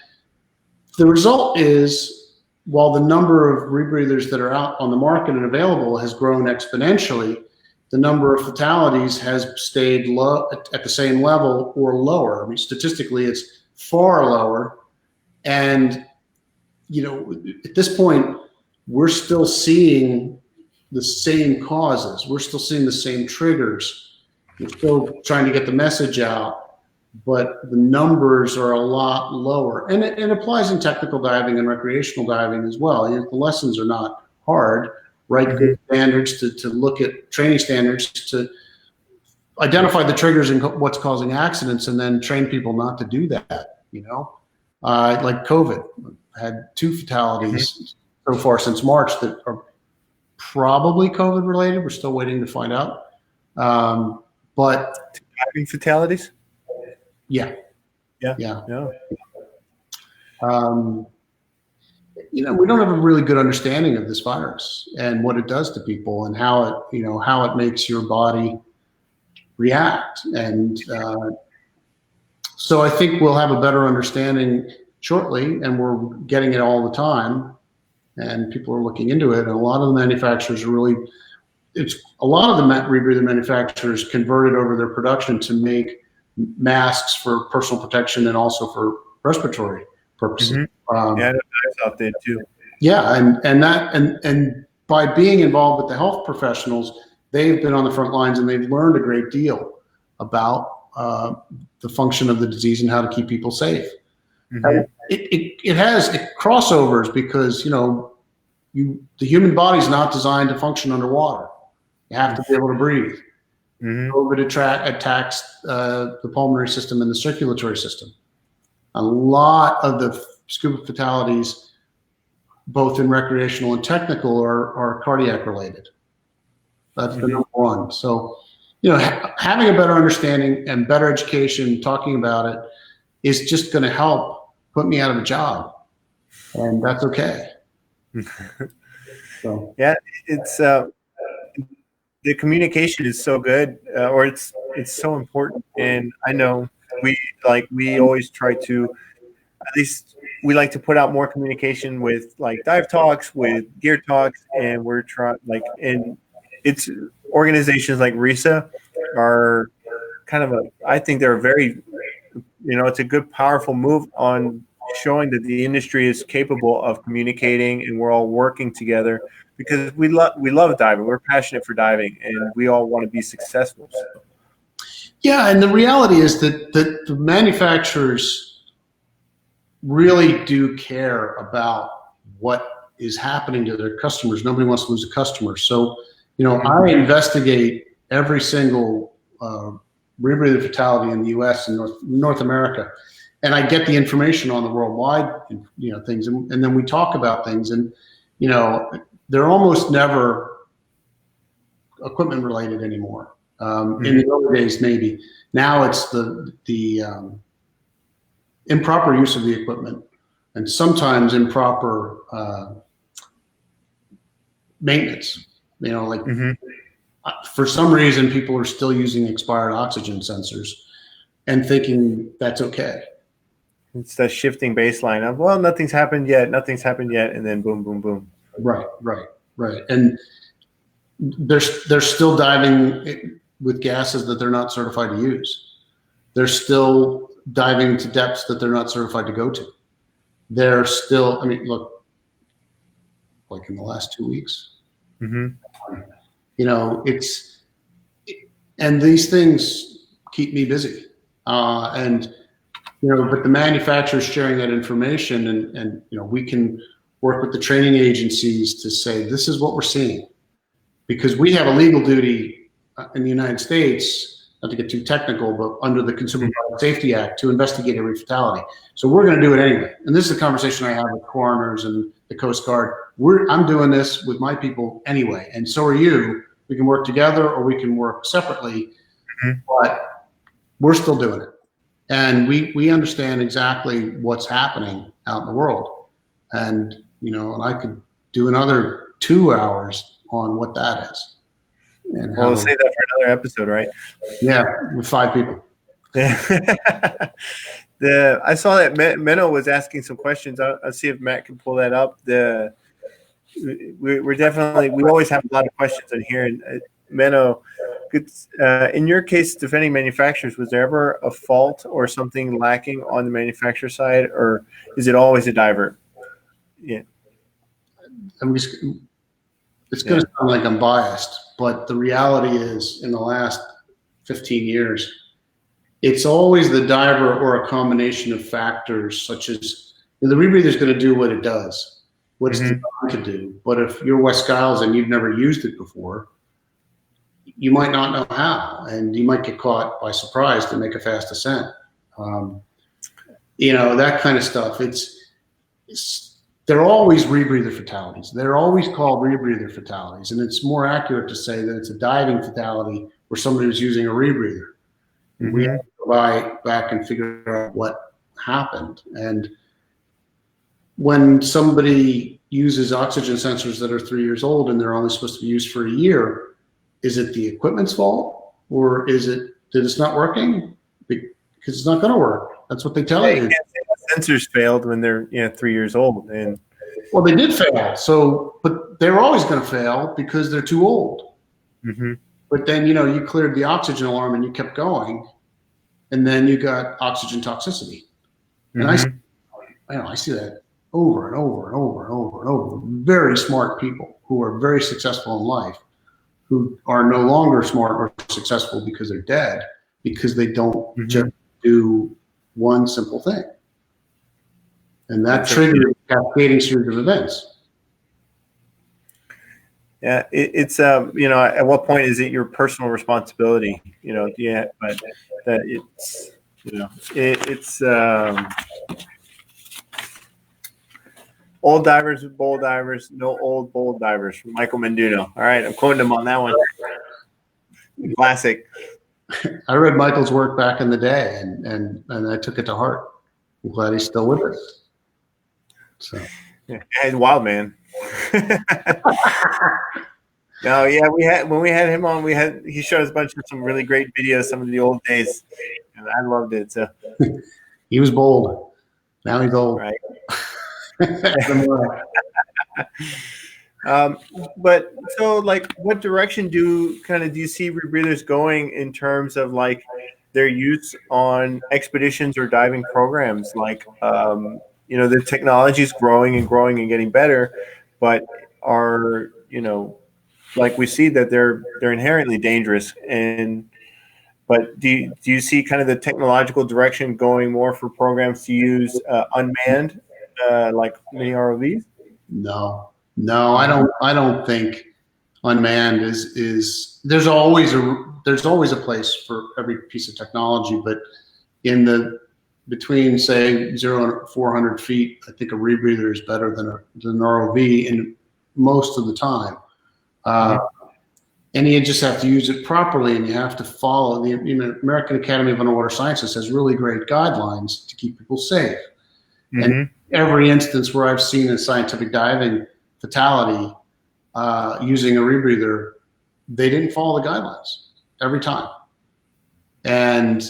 the result is, while the number of rebreathers that are out on the market and available has grown exponentially, the number of fatalities has stayed low at the same level or lower. Statistically, it's far lower. And, at this point, we're still seeing the same causes. We're still seeing the same triggers. We're still trying to get the message out, but the numbers are a lot lower. And it applies in technical diving and recreational diving as well. The lessons are not hard. Write good standards to look at training standards to identify the triggers and what's causing accidents, and then train people not to do that, like COVID. had 2 fatalities so far since March that are probably COVID related. We're still waiting to find out. But diving fatalities. Yeah. We don't have a really good understanding of this virus and what it does to people and how it makes your body react. And so I think we'll have a better understanding shortly, and we're getting it all the time, and people are looking into it. And a lot of the manufacturers are a lot of the rebreather manufacturers converted over their production to make masks for personal protection and also for respiratory purposes. That's out there too. Yeah, and by being involved with the health professionals, they've been on the front lines and they've learned a great deal about the function of the disease and how to keep people safe. It has crossovers because the human body is not designed to function underwater. You have to be able to breathe. COVID attacks the pulmonary system and the circulatory system. A lot of the scuba fatalities, both in recreational and technical, are cardiac related. That's the number one. So, having a better understanding and better education, talking about it, is just going to help put me out of a job, and that's okay. So. Yeah, it's the communication is so good, or it's so important, and I know we always try to, at least we like to put out more communication with like dive talks, with gear talks, and we're trying and it's organizations like RISA are kind of I think they're very, it's a good, powerful move on showing that the industry is capable of communicating and we're all working together because we love diving. We're passionate for diving and we all want to be successful. So. Yeah, and the reality is that the manufacturers really do care about what is happening to their customers. Nobody wants to lose a customer. So, I investigate every single rebreather fatality in the U.S. and North America, and I get the information on the worldwide, things, and then we talk about things, and they're almost never equipment related anymore. In the early days, maybe. Now it's the improper use of the equipment, and sometimes improper maintenance. For some reason, people are still using expired oxygen sensors and thinking that's okay. It's the shifting baseline of, well, nothing's happened yet, and then boom, boom, boom. Right. And they're still diving with gases that they're not certified to use. They're still diving to depths that they're not certified to go to. They're still, look, like in the last 2 weeks. And these things keep me busy. But the manufacturers sharing that information and we can work with the training agencies to say, this is what we're seeing. Because we have a legal duty in the United States, not to get too technical, but under the Consumer Product Safety Act to investigate every fatality. So we're going to do it anyway. And this is a conversation I have with coroners and the Coast Guard. I'm doing this with my people anyway, and so are you. We can work together or we can work separately, but we're still doing it. And we understand exactly what's happening out in the world. And, and I could do another 2 hours on what that is. And we'll save that for another episode, right? Yeah, with 5 people. I saw that Menno was asking some questions. I'll see if Matt can pull that up. We always have a lot of questions in here. And Menno, in your case, defending manufacturers, was there ever a fault or something lacking on the manufacturer side, or is it always a diver? Yeah. It's going to sound like I'm biased, but the reality is in the last 15 years, it's always the diver or a combination of factors such as the rebreather is going to do what it does, what it's designed to do. But if you're West Skiles and you've never used it before, you might not know how, and you might get caught by surprise to make a fast ascent. That kind of stuff. they're always rebreather fatalities. They're always called rebreather fatalities, and it's more accurate to say that it's a diving fatality where somebody was using a rebreather. Mm-hmm. We have to go back and figure out what happened. And when somebody uses oxygen sensors that are 3 years old and they're only supposed to be used for a year, is it the equipment's fault, or is it that it's not working? Because it's not going to work. That's what they tell you. Sensors failed when they're 3 years old, and well, they did fail. So, but they're always going to fail because they're too old. Mm-hmm. But then you cleared the oxygen alarm and you kept going, and then you got oxygen toxicity. And Mm-hmm. I see that over and over and over and over and over. Very smart people who are very successful in life, who are no longer smart or successful because they're dead, because they don't just do one simple thing. And that triggers a cascading series of events. Yeah, it's at what point is it your personal responsibility? But that it's old divers with bold divers, no old bold divers. From Michael Menduno. All right, I'm quoting him on that one. Classic. I read Michael's work back in the day, and I took it to heart. I'm glad he's still with us. So, yeah, he's wild man. No, yeah, when we had him on, he showed us a bunch of some really great videos, some of the old days, and I loved it. So he was bold. Now he's old. Right. But so, like, what direction do you see rebreathers going in terms of like their use on expeditions or diving programs? Like, the technology is growing and growing and getting better, but are like we see that they're inherently dangerous. But do you see kind of the technological direction going more for programs to use unmanned, like mini ROVs? No, I don't think unmanned is. There's always a place for every piece of technology, but between say 0 and 400 feet, I think a rebreather is better than an ROV in most of the time. And you just have to use it properly, and you have to follow the American Academy of Underwater Sciences has really great guidelines to keep people safe. Mm-hmm. And every instance where I've seen a scientific diving fatality using a rebreather, they didn't follow the guidelines every time. And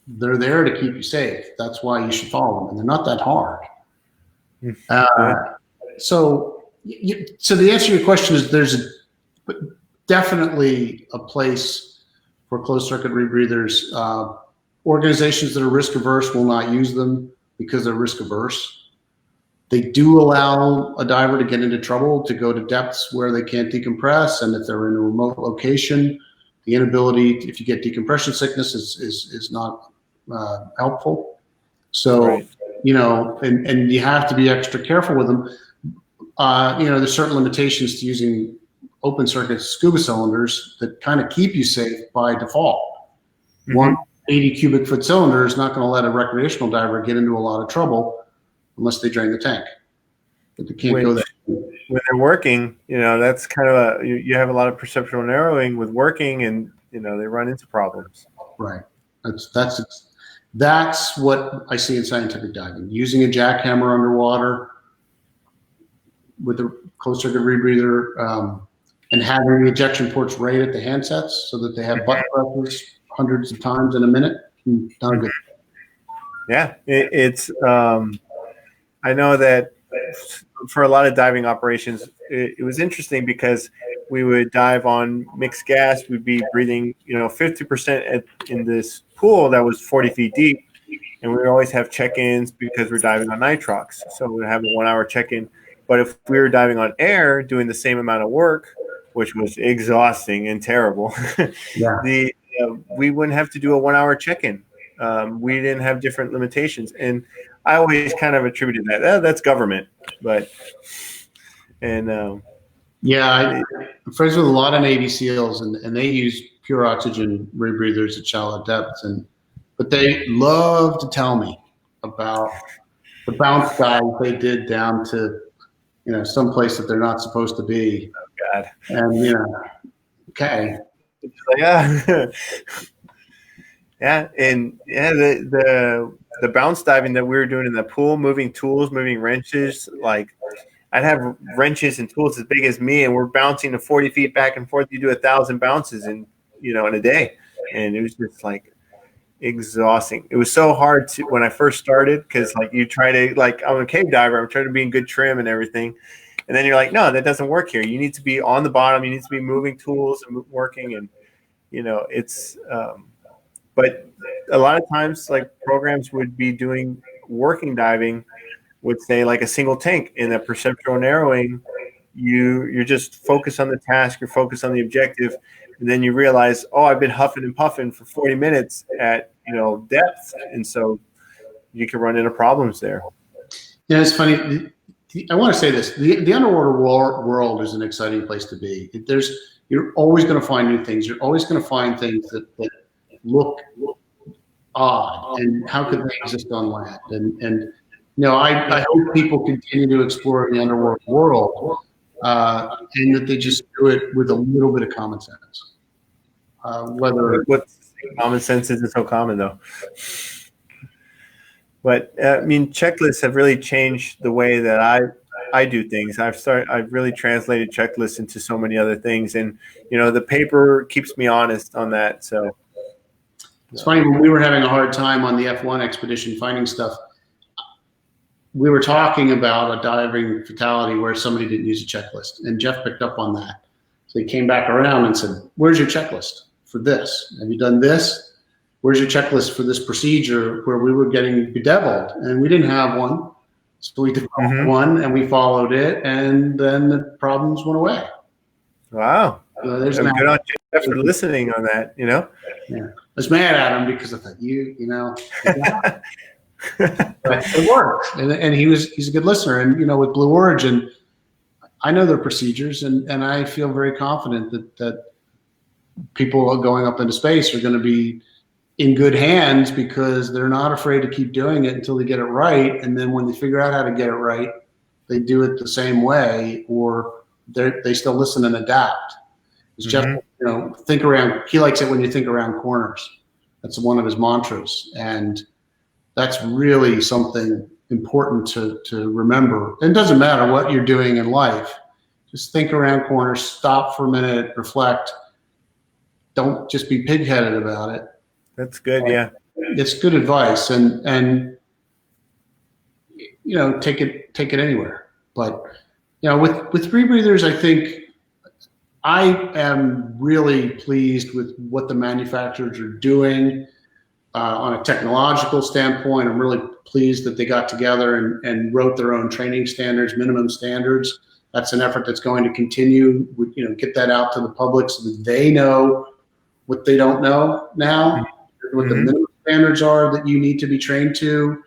they're there to keep you safe. That's why you should follow them, and they're not that hard. So the answer to your question is there's definitely a place for closed circuit rebreathers. Organizations that are risk averse will not use them because they're risk averse. They do allow a diver to get into trouble, to go to depths where they can't decompress, and if they're in a remote location, the inability, if you get decompression sickness, is not helpful. So, right. And you have to be extra careful with them. There's certain limitations to using open circuit scuba cylinders that kind of keep you safe by default. Mm-hmm. One 80 cubic foot cylinder is not going to let a recreational diver get into a lot of trouble unless they drain the tank. But they can't go there. When they're working, that's kind of you have a lot of perceptual narrowing with working, and they run into problems. Right. That's what I see in scientific diving. Using a jackhammer underwater with a closed circuit rebreather, and having the ejection ports right at the handsets so that they have butt pressures hundreds of times in a minute. Not good. Yeah, it's. I know that for a lot of diving operations, it was interesting because we would dive on mixed gas. We'd be breathing, 50% in this pool that was 40 feet deep, and we would always have check-ins because we're diving on nitrox. So we'd have a 1 hour check-in. But if we were diving on air, doing the same amount of work, which was exhausting and terrible, we wouldn't have to do a 1 hour check-in. We didn't have different limitations, and I always kind of attributed that. That's government, I'm friends with a lot of Navy SEALs, and they use pure oxygen rebreathers at shallow depths, but they love to tell me about the bounce guys they did down to, someplace that they're not supposed to be. Oh God. And, okay. It's like, yeah. Yeah. And yeah, the bounce diving that we were doing in the pool, moving tools, moving wrenches, like I'd have wrenches and tools as big as me, and we're bouncing to 40 feet back and forth. You do 1,000 bounces in a day. And it was just like exhausting. It was so hard when I first started, because like you try to, like, I'm a cave diver, I'm trying to be in good trim and everything, and then you're like, no, that doesn't work here. You need to be on the bottom, you need to be moving tools and working, and it's but a lot of times, like, programs would be doing working diving would say like a single tank. In a perceptual narrowing, you're just focused on the task, you're focused on the objective. And then you realize, oh, I've been huffing and puffing for 40 minutes at depth, and so you can run into problems there. Yeah, it's funny. I want to say this: the underwater world is an exciting place to be. You're always going to find new things. You're always going to find things that look odd, and how could they exist on land? And I hope people continue to explore the underwater world. And that they just do it with a little bit of common sense. What common sense isn't so common, though. But checklists have really changed the way that I do things. I've really translated checklists into so many other things, and the paper keeps me honest on that. So it's funny, when we were having a hard time on the F1 expedition finding stuff, we were talking about a diving fatality where somebody didn't use a checklist, and Jeff picked up on that. So he came back around and said, where's your checklist for this? Have you done this? Where's your checklist for this procedure where we were getting bedeviled? And we didn't have one. So we developed one, and we followed it, and then the problems went away. Wow. There's good on Jeff for listening on that, Yeah. I was mad at him because I thought, but it worked, and he's a good listener. And with Blue Origin, I know their procedures, and I feel very confident that people going up into space are going to be in good hands, because they're not afraid to keep doing it until they get it right. And then when they figure out how to get it right, they do it the same way, or they still listen and adapt. It's just think around. He likes it when you think around corners. That's one of his mantras, and that's really something important to remember. It doesn't matter what you're doing in life. Just think around corners, stop for a minute, reflect. Don't just be pig-headed about it. That's good, yeah. It's good advice, and take it anywhere. But with rebreathers, I think I am really pleased with what the manufacturers are doing. On a technological standpoint, I'm really pleased that they got together and wrote their own training standards, minimum standards. That's an effort that's going to continue. Get that out to the public so that they know what they don't know now, what the minimum standards are that you need to be trained to.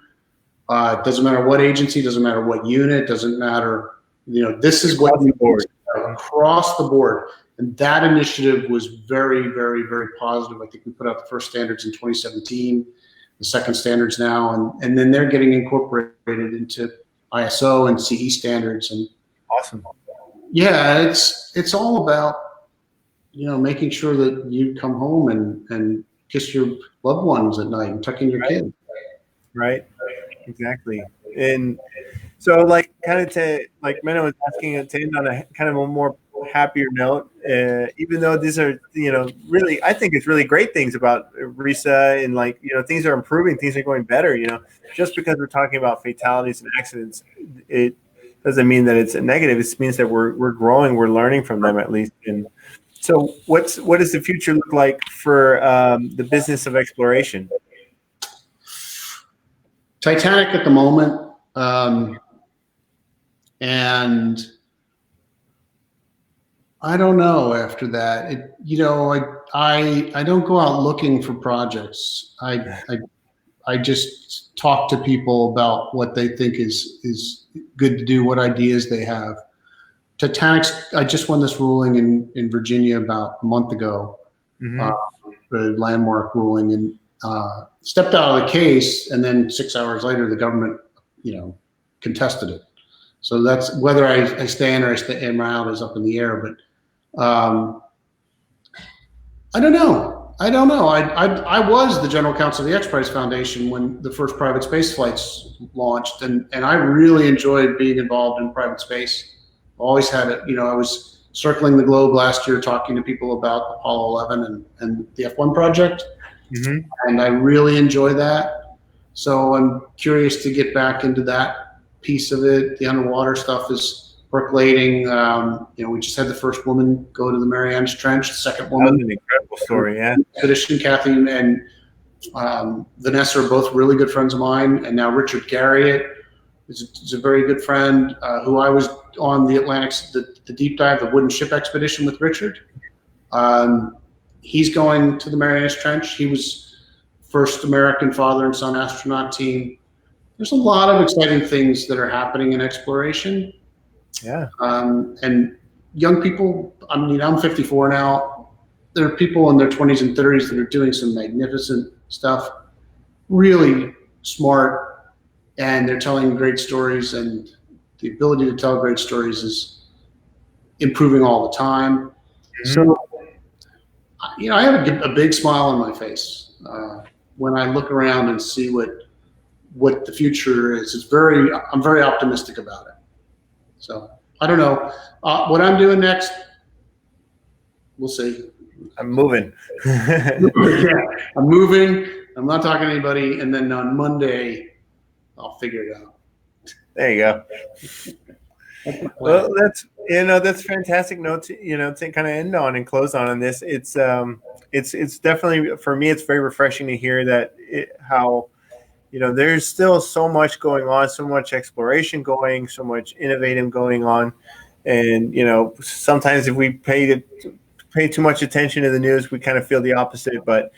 It doesn't matter what agency, doesn't matter what unit, doesn't matter. This is what you board across the board. And that initiative was very, very, very positive. I think we put out the first standards in 2017, the second standards now, and then they're getting incorporated into ISO and CE standards. And awesome. Yeah, it's all about making sure that you come home and kiss your loved ones at night and tuck in your kid. Right. Exactly. And so, like, kind of Menno was asking, to end on a kind of a more happier note, even though these are, really, I think it's really great things about RISA, and things are improving, things are going better, just because we're talking about fatalities and accidents, it doesn't mean that it's a negative. It means that we're growing, we're learning from them at least. And so what does the future look like for the business of exploration? Titanic at the moment. And I don't know after that. I don't go out looking for projects. I just talk to people about what they think is good to do, what ideas they have. Titanic's, I just won this ruling in Virginia about a month ago, the landmark ruling, and stepped out of the case, and then 6 hours later the government contested it. So that's whether I stay in or am out is up in the air. But I don't know. I was the general counsel of the X Prize Foundation when the first private space flights launched, and I really enjoyed being involved in private space. Always had it. I was circling the globe last year talking to people about Apollo 11 and the F1 project, and I really enjoy that. So I'm curious to get back into that piece of it. The underwater stuff is percolating. We just had the first woman go to the Marianas Trench, the second woman. That was an incredible story, yeah. Expedition. Kathy and Vanessa are both really good friends of mine, and now Richard Garriott is a very good friend who I was on the Atlantic, the deep dive, the wooden ship expedition with Richard. He's going to the Marianas Trench. He was first American father and son astronaut team. There's a lot of exciting things that are happening in exploration. Yeah. And young people, I'm 54 now. There are people in their 20s and 30s that are doing some magnificent stuff, really smart, and they're telling great stories, and the ability to tell great stories is improving all the time. So, I have a big smile on my face when I look around and see what the future is. I'm very optimistic about it. So I don't know what I'm doing next. We'll see. I'm moving. I'm moving. I'm not talking to anybody. And then on Monday, I'll figure it out. There you go. Well, that's fantastic note to kind of end on and close on this. It's definitely, for me, it's very refreshing to hear that how there's still so much going on, so much exploration going, so much innovative going on. And, sometimes if we pay too much attention to the news, we kind of feel the opposite. But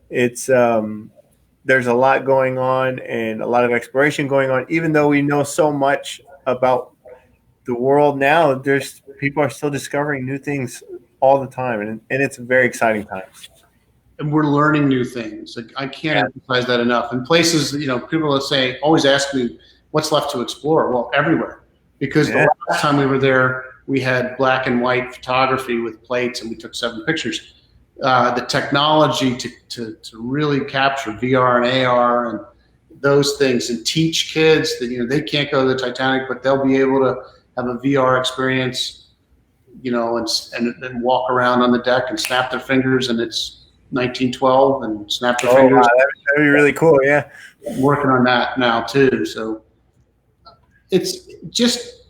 it's there's a lot going on and a lot of exploration going on. Even though we know so much about the world now, people are still discovering new things all the time. And it's a very exciting time. And we're learning new things. I can't emphasize that enough. And places, people will always ask me, what's left to explore? Well, everywhere. Because the last time we were there, we had black and white photography with plates, and we took 7 pictures. The technology to really capture VR and AR and those things, and teach kids that they can't go to the Titanic, but they'll be able to have a VR experience, and walk around on the deck and snap their fingers, and it's 1912 and snap their fingers. Wow, that'd be really cool. Yeah, I'm working on that now too. So it's just,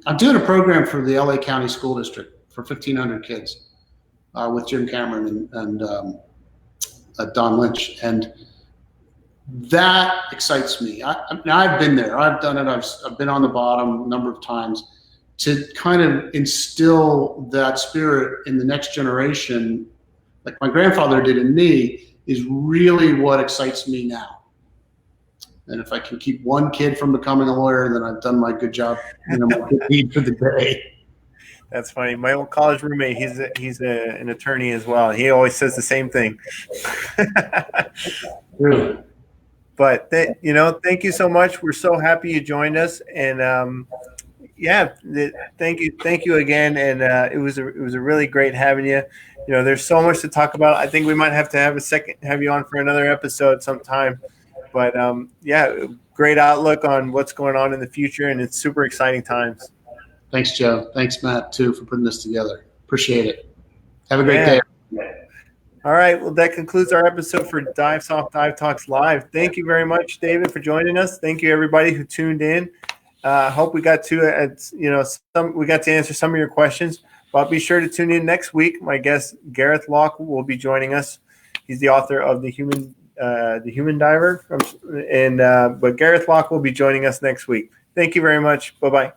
I'm doing a program for the LA County School District for 1,500 kids with Jim Cameron and Don Lynch, and that excites me. I've been there. I've done it. I've been on the bottom a number of times. To kind of instill that spirit in the next generation, like my grandfather did in me, is really what excites me now. And if I can keep one kid from becoming a lawyer, then I've done my good job, my good deed for the day. That's funny. My old college roommate, he's an attorney as well. He always says the same thing. Really? But thank you so much. We're so happy you joined us, and thank you again. And it was a really great having you. There's so much to talk about. I think we might have to have you on for another episode sometime. But great outlook on what's going on in the future, and it's super exciting times. Thanks, Joe. Thanks, Matt, too, for putting this together. Appreciate it. Have a great day. All right. Well, that concludes our episode for Dive Soft Dive Talks Live. Thank you very much, David, for joining us. Thank you, everybody who tuned in. Hope we got to answer some of your questions. But be sure to tune in next week. My guest Gareth Locke will be joining us. He's the author of The Human Diver, but Gareth Locke will be joining us next week. Thank you very much. Bye-bye.